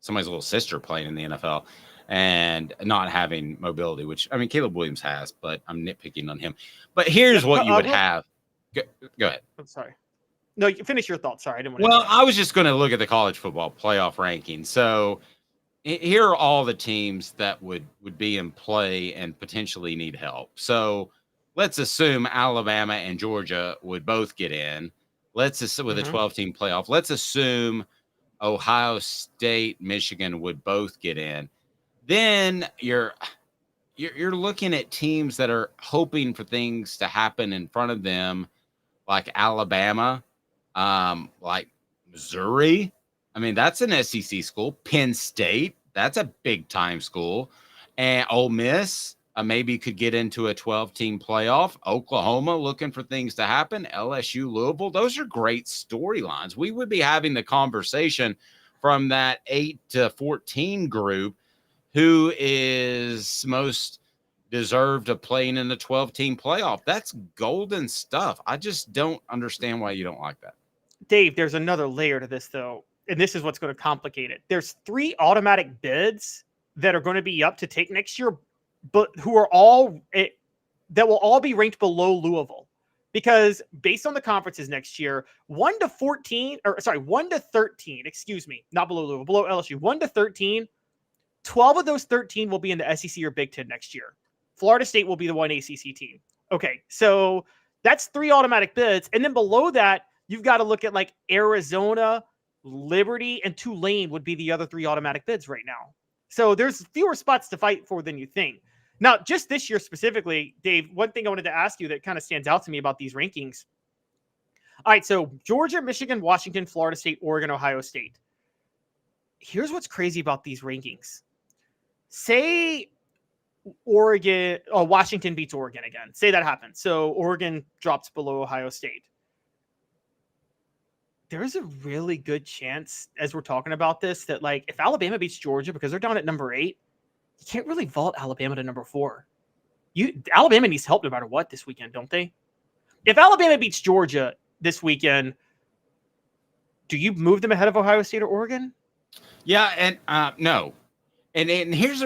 somebody's little sister playing in the NFL, and not having mobility, which, I mean, Caleb Williams has, but I'm nitpicking on him. But here's what you would have. Go ahead. I'm sorry. No, you finish your thoughts. Sorry, I didn't want to. Well, I was just going to look at the college football playoff ranking. So here are all the teams that would be in play and potentially need help. So let's assume Alabama and Georgia would both get in. Let's assume with a 12-team playoff. Let's assume Ohio State, Michigan would both get in. Then you're looking at teams that are hoping for things to happen in front of them, like Alabama, like Missouri. I mean, that's an SEC school. Penn State, that's a big-time school. And Ole Miss maybe could get into a 12-team playoff. Oklahoma looking for things to happen. LSU, Louisville, those are great storylines. We would be having the conversation from that 8 to 14 group who is most deserved of playing in the 12-team playoff. That's golden stuff. I just don't understand why you don't like that. Dave, there's another layer to this, though, and this is what's going to complicate it. There's 3 automatic bids that are going to be up to take next year, but who are all that will all be ranked below Louisville, because based on the conferences next year, 1 to 13, excuse me, not below Louisville, below LSU, 1 to 13, 12 of those 13 will be in the SEC or Big Ten next year. Florida State will be the one ACC team. Okay, so that's 3 automatic bids, and then below that, you've got to look at like Arizona, Liberty, and Tulane would be the other 3 automatic bids right now. So there's fewer spots to fight for than you think. Now, just this year specifically, Dave, one thing I wanted to ask you that kind of stands out to me about these rankings. All right, so Georgia, Michigan, Washington, Florida State, Oregon, Ohio State. Here's what's crazy about these rankings. Say Washington beats Oregon again. Say that happens. So Oregon drops below Ohio State. There's a really good chance, as we're talking about this, that like if Alabama beats Georgia because they're down at number 8, you can't really vault Alabama to number 4. Alabama needs help no matter what this weekend, don't they? If Alabama beats Georgia this weekend, do you move them ahead of Ohio State or Oregon? Yeah, and no. And here's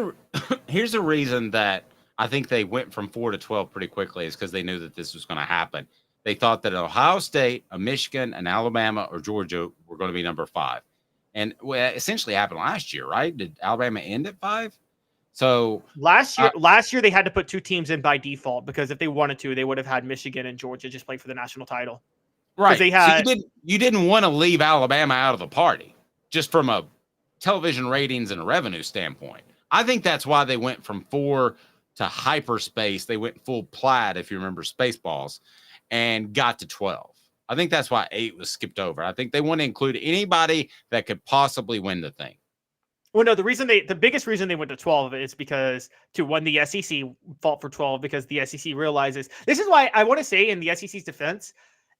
a reason that I think they went from 4 to 12 pretty quickly is because they knew that this was going to happen. They thought that Ohio State, a Michigan, an Alabama, or Georgia were going to be number 5. And what essentially happened last year, right? Did Alabama end at 5? So last year they had to put 2 teams in by default because if they wanted to, they would have had Michigan and Georgia just play for the national title. Right. They had, so you didn't want to leave Alabama out of the party just from a television ratings and a revenue standpoint. I think that's why they went from 4 to hyperspace. They went full plaid, if you remember Spaceballs, and got to 12. I think that's why 8 was skipped over. I think they want to include anybody that could possibly win the thing. Well, no, the biggest reason they went to 12 is because the SEC fought for 12 because the SEC realizes this is why I want to say in the SEC's defense,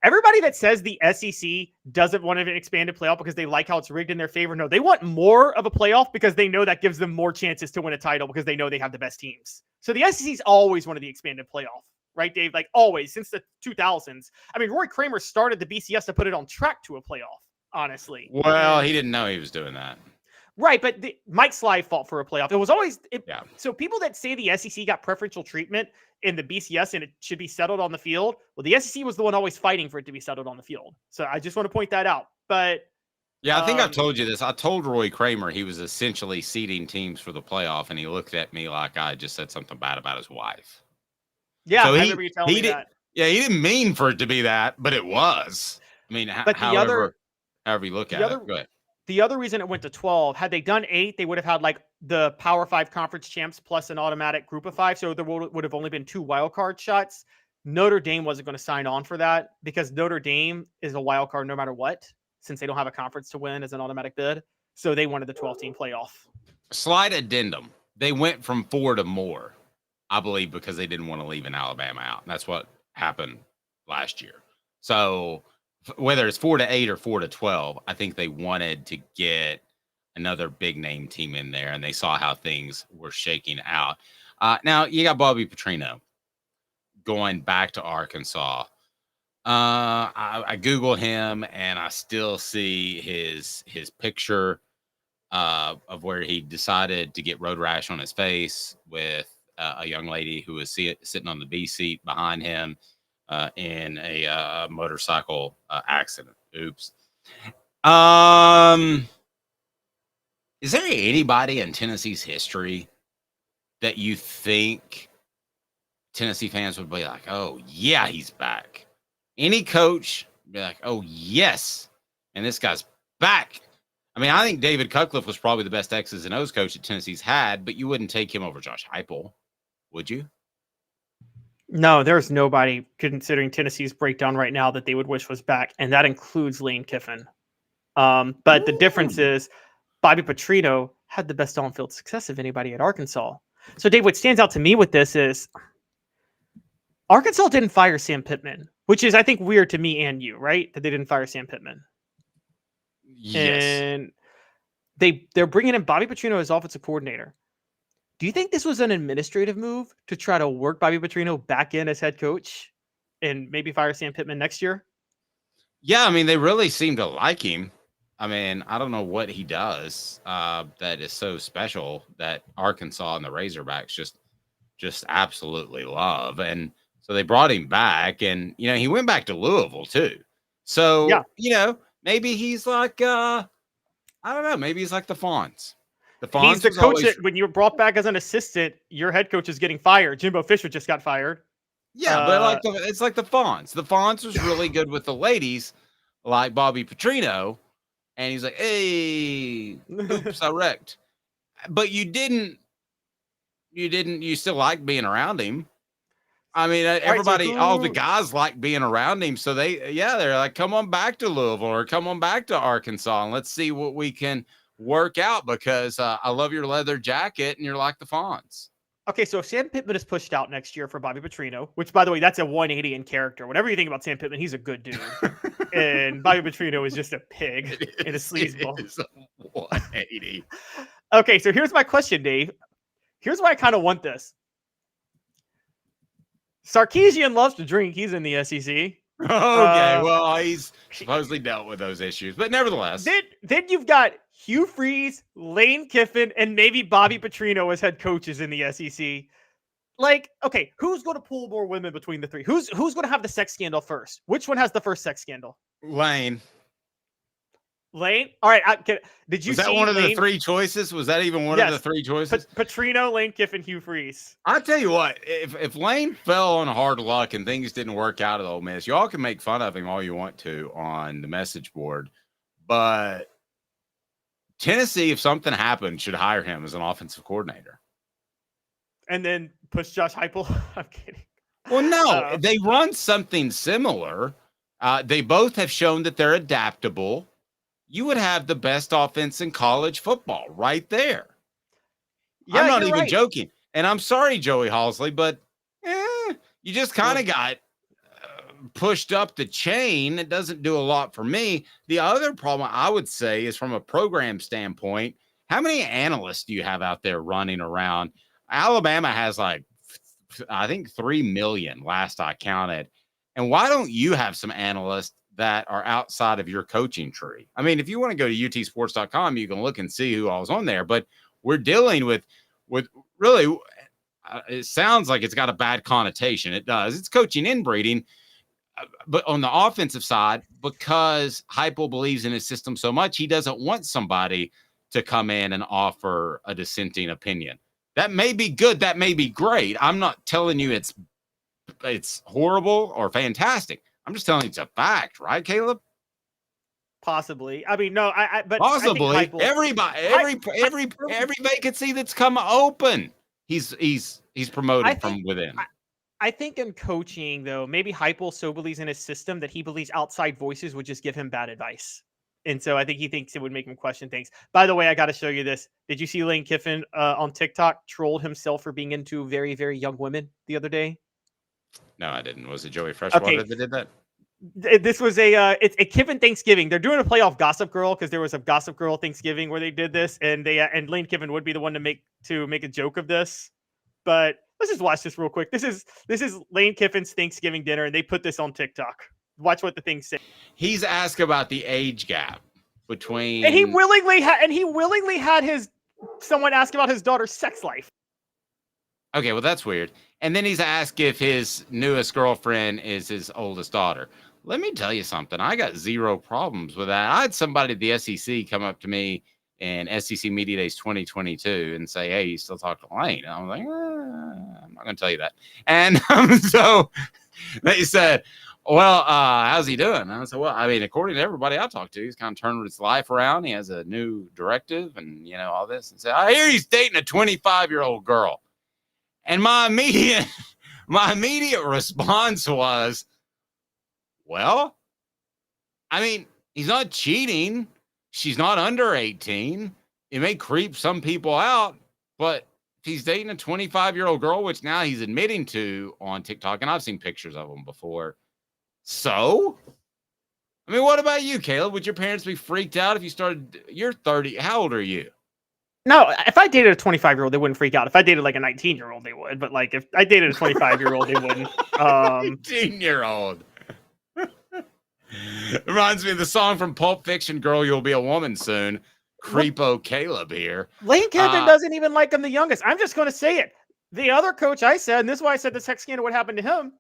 everybody that says the SEC doesn't want an expanded playoff because they like how it's rigged in their favor. No, they want more of a playoff because they know that gives them more chances to win a title because they know they have the best teams. So the SEC's always wanted the expanded playoff, right, Dave? Like always since the 2000s. I mean, Roy Kramer started the BCS to put it on track to a playoff, honestly. Well, he didn't know he was doing that. Right, but Mike Sly fought for a playoff. It was always So people that say the SEC got preferential treatment in the BCS and it should be settled on the field, well, the SEC was the one always fighting for it to be settled on the field. So I just want to point that out. But yeah, I think I've told you this. I told Roy Kramer he was essentially seeding teams for the playoff, and he looked at me like I just said something bad about his wife. Yeah, so I remember you telling me that. Yeah, he didn't mean for it to be that, but it was. I mean, however you look at it. Go ahead. The other reason it went to 12, had they done 8, they would have had like the Power 5 conference champs plus an automatic group of 5. So there would have only been 2 wild card shots. Notre Dame wasn't going to sign on for that because Notre Dame is a wild card no matter what, since they don't have a conference to win as an automatic bid. So they wanted the 12-team playoff. Slight addendum. They went from 4 to more, I believe, because they didn't want to leave an Alabama out. That's what happened last year. So whether it's 4 to 8 or 4 to 12, I think they wanted to get another big name team in there, and they saw how things were shaking out. Now you got Bobby Petrino going back to Arkansas. I Googled him, and I still see his picture of where he decided to get road rash on his face with a young lady who was sitting on the B seat behind him in a motorcycle accident. Oops. Is there anybody in Tennessee's history that you think Tennessee fans would be like, oh, yeah, he's back? Any coach be like, oh, yes, and this guy's back. I mean, I think David Cutcliffe was probably the best X's and O's coach that Tennessee's had, but you wouldn't take him over Josh Heupel, would you? No, there's nobody considering Tennessee's breakdown right now that they would wish was back, and that includes Lane Kiffin. But the difference is Bobby Petrino had the best on-field success of anybody at Arkansas. So, Dave, what stands out to me with this is Arkansas didn't fire Sam Pittman, which is, I think, weird to me and you, right? That they didn't fire Sam Pittman. Yes. And they're bringing in Bobby Petrino as offensive coordinator. Do you think this was an administrative move to try to work Bobby Petrino back in as head coach and maybe fire Sam Pittman next year? Yeah, I mean, they really seem to like him. I mean, I don't know what he does that is so special that Arkansas and the Razorbacks just absolutely love. And so they brought him back, and, you know, he went back to Louisville too. So, yeah, you know, maybe he's like, I don't know, maybe he's like the Fonz. The Fonz he's the coach that when you were brought back as an assistant, your head coach is getting fired. Jimbo Fisher just got fired. Yeah, but it's like the Fonz. The Fonz was really good with the ladies, like Bobby Petrino, and he's like, "Hey, oops, I wrecked." But you still like being around him. I mean, everybody, all the guys like being around him. So they're like, "Come on back to Louisville or come on back to Arkansas, and let's see what we can work out because I love your leather jacket and you're like the Fonz." Okay, so if Sam Pittman is pushed out next year for Bobby Petrino, which, by the way, that's a 180 in character. Whatever you think about Sam Pittman, he's a good dude. And Bobby Petrino is just a pig in a sleazeball. It is a 180. Okay, so here's my question, Dave. Here's why I kind of want this. Sarkisian loves to drink. He's in the SEC. Okay, well, he's supposedly dealt with those issues, but nevertheless. Then you've got Hugh Freeze, Lane Kiffin, and maybe Bobby Petrino as head coaches in the SEC. Like, okay, who's going to pull more women between the three? Who's going to have the sex scandal first? Which one has the first sex scandal? Lane. All right. Did you see Was that one of the three choices? Was that even one of the three choices? Petrino, Lane Kiffin, Hugh Freeze. I'll tell you what, if Lane fell on hard luck and things didn't work out at Ole Miss, y'all can make fun of him all you want to on the message board. But Tennessee, if something happened, should hire him as an offensive coordinator. And then push Josh Heupel. I'm kidding. Well, no, they run something similar. They both have shown that they're adaptable. You would have the best offense in college football right there. Yeah, I'm not even joking. And I'm sorry, Joey Halsley, but you just kind of got pushed up the chain. It doesn't do a lot for me. The other problem I would say is from a program standpoint, how many analysts do you have out there running around? Alabama has like, I think 3 million last I counted. And why don't you have some analysts that are outside of your coaching tree? I mean, if you want to go to utsports.com, you can look and see who all is on there, but we're dealing with really, it sounds like it's got a bad connotation. It does. It's coaching inbreeding, but on the offensive side, because Heupel believes in his system so much, he doesn't want somebody to come in and offer a dissenting opinion. That may be good. That may be great. I'm not telling you it's it's horrible or fantastic. I'm just telling you it's a fact, right, Caleb? Possibly. I mean, no, but Possibly. I think Every vacancy that's come open, he's promoted from within. I think in coaching, though, maybe Heupel so believes in his system that he believes outside voices would just give him bad advice. And so I think he thinks it would make him question things. By the way, I got to show you this. Did you see Lane Kiffin on TikTok trolled himself for being into very, very young women the other day? No, I didn't. Was it Joey Freshwater that did that? This was it's a Kiffin Thanksgiving. They're doing a playoff Gossip Girl because there was a Gossip Girl Thanksgiving where they did this, and and Lane Kiffin would be the one to make a joke of this. But let's just watch this real quick. This is Lane Kiffin's Thanksgiving dinner, and they put this on TikTok. Watch what the thing says. He's asked about the age gap between, and he willingly had someone ask about his daughter's sex life. Okay, well that's weird. And then he's asked if his newest girlfriend is his oldest daughter. Let me tell you something. I got zero problems with that. I had somebody at the SEC come up to me in SEC Media Days 2022 and say, "Hey, you still talk to Lane?" And I was like, "I'm not going to tell you that." And so they said, "Well, how's he doing?" And I said, "Well, I mean, according to everybody I talked to, he's kind of turned his life around. He has a new directive and, all this." And said, "I hear he's dating a 25-year-old girl." And my immediate response was, well, I mean, he's not cheating. She's not under 18. It may creep some people out, but if he's dating a 25-year-old girl, which now he's admitting to on TikTok, and I've seen pictures of him before. So, I mean, what about you, Caleb? Would your parents be freaked out if you started? You're 30. How old are you? No, if I dated a 25-year-old, they wouldn't freak out. If I dated like a 19-year-old, they would. But like if I dated a 25-year-old, they wouldn't. 19-year-old. Reminds me of the song from Pulp Fiction, "Girl, You'll Be a Woman Soon." Creepo Caleb here. Lane Kiffin doesn't even like him the youngest. I'm just going to say it. The other coach I said, and this is why I said the sex scandal would happen to him.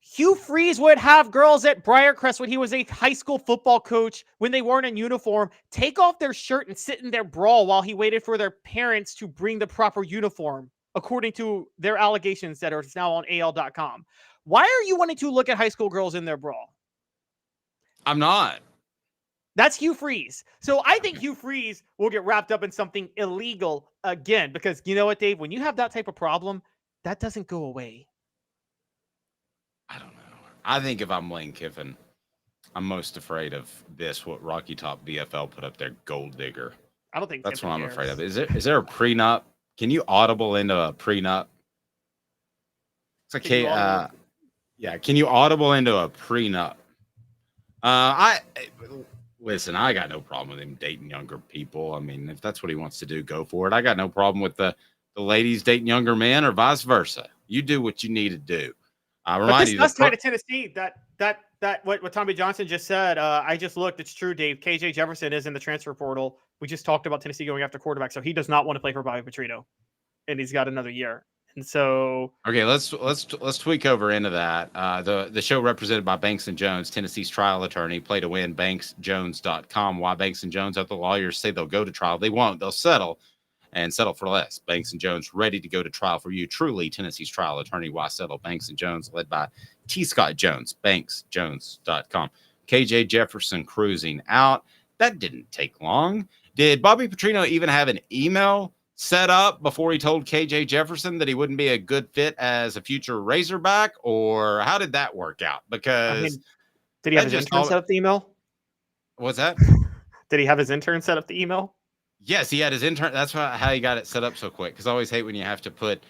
Hugh Freeze would have girls at Briarcrest when he was a high school football coach, when they weren't in uniform, take off their shirt and sit in their brawl while he waited for their parents to bring the proper uniform, according to their allegations that are now on AL.com. Why are you wanting to look at high school girls in their brawl? I'm not. That's Hugh Freeze. So I think Hugh Freeze will get wrapped up in something illegal again, because you know what, Dave? When you have that type of problem, that doesn't go away. I don't know. I think if I'm Lane Kiffin, I'm most afraid of this, what Rocky Top VFL put up there, gold digger. I don't think that's Kiffin what I'm cares. afraid of. Is there a prenup? Can you audible into a prenup? It's okay. Yeah. Can you audible into a prenup? Listen, I got no problem with him dating younger people. I mean, if that's what he wants to do, go for it. I got no problem with the ladies dating younger men or vice versa. You do what you need to do. I remind you, that's tied to Tennessee. What Tommy Johnson just said. I just looked. It's true, Dave. KJ Jefferson is in the transfer portal. We just talked about Tennessee going after quarterback, so he does not want to play for Bobby Petrino, and he's got another year. And so, okay, let's tweak over into that. The show represented by Banks and Jones, Tennessee's trial attorney, play to win. BanksJones.com. Why Banks and Jones? After the lawyers say they'll go to trial, they won't. They'll settle. And settle for less. Banks and Jones ready to go to trial for you. Truly, Tennessee's trial attorney. Why settle? Banks and Jones, led by T. Scott Jones. BanksJones.com. KJ Jefferson cruising out. That didn't take long. Did Bobby Petrino even have an email set up before he told KJ Jefferson that he wouldn't be a good fit as a future Razorback? Or how did that work out? Because did he have his intern set up the email? What's that? Did he have his intern set up the email? Yes, he had his intern. That's how he got it set up so quick. Because I always hate when you have to put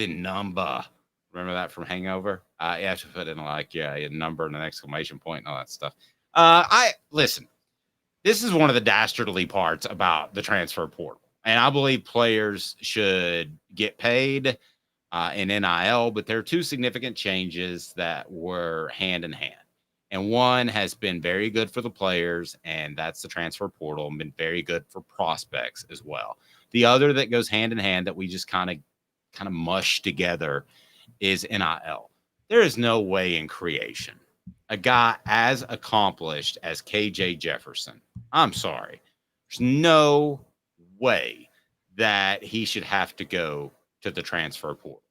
in number. Remember that from Hangover? You have to put in a number and an exclamation point and all that stuff. Listen. This is one of the dastardly parts about the transfer portal, and I believe players should get paid in NIL. But there are two significant changes that were hand in hand. And one has been very good for the players, and that's the transfer portal, and been very good for prospects as well. The other that goes hand in hand that we just kind of mush together is NIL. There is no way in creation a guy as accomplished as KJ Jefferson, I'm sorry, there's no way that he should have to go to the transfer portal.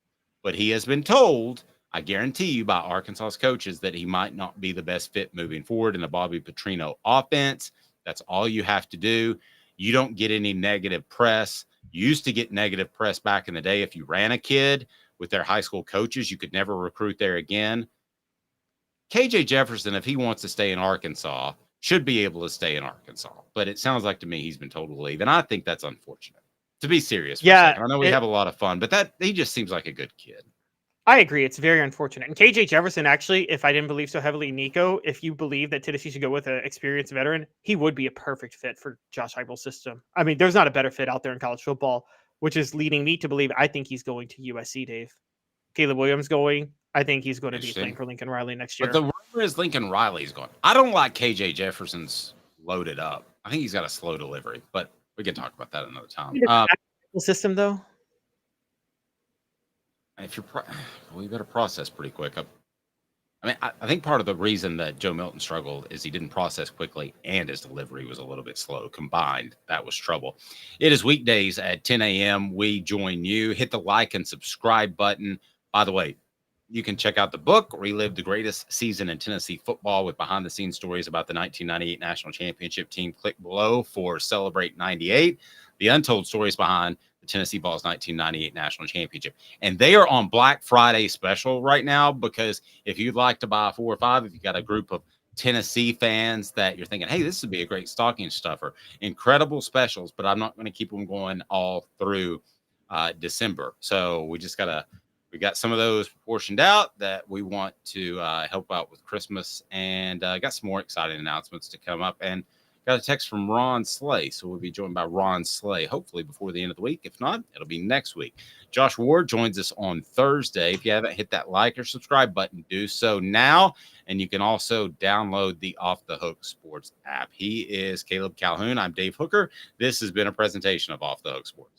But he has been told I guarantee you by Arkansas's coaches that he might not be the best fit moving forward in a Bobby Petrino offense. That's all you have to do. You don't get any negative press. You used to get negative press back in the day. If you ran a kid with their high school coaches, you could never recruit there again. KJ Jefferson, if he wants to stay in Arkansas, should be able to stay in Arkansas. But it sounds like to me he's been told to leave. And I think that's unfortunate. To be serious for a second. I know we have a lot of fun, but he just seems like a good kid. I agree. It's very unfortunate. And KJ Jefferson, actually, if I didn't believe so heavily in Nico, if you believe that Tennessee should go with an experienced veteran, he would be a perfect fit for Josh Heupel's system. I mean, there's not a better fit out there in college football, which is leading me to believe I think he's going to USC, Dave. Caleb Williams going. I think he's going to be playing for Lincoln Riley next year. But the rumor is Lincoln Riley's going. I don't like KJ Jefferson's loaded up. I think he's got a slow delivery, but we can talk about that another time. System, though? If you're, you better process pretty quick. I think part of the reason that Joe Milton struggled is he didn't process quickly and his delivery was a little bit slow. Combined, that was trouble. It is weekdays at 10 a.m. We join you. Hit the like and subscribe button. By the way, you can check out the book, Relive the Greatest Season in Tennessee Football with behind-the-scenes stories about the 1998 National Championship team. Click below for Celebrate 98. The untold stories behind the Tennessee Vols 1998 National Championship. And they are on Black Friday special right now because if you'd like to buy 4 or 5, if you got a group of Tennessee fans that you're thinking, hey, this would be a great stocking stuffer, incredible specials, but I'm not going to keep them going all through December. So we got some of those portioned out that we want to help out with Christmas, and got some more exciting announcements to come up. And got a text from Ron Slay, so we'll be joined by Ron Slay hopefully before the end of the week. If not, it'll be next week. Josh Ward joins us on Thursday. If you haven't hit that like or subscribe button, do so now. And you can also download the Off the Hook Sports app. He is Caleb Calhoun. I'm Dave Hooker. This has been a presentation of Off the Hook Sports.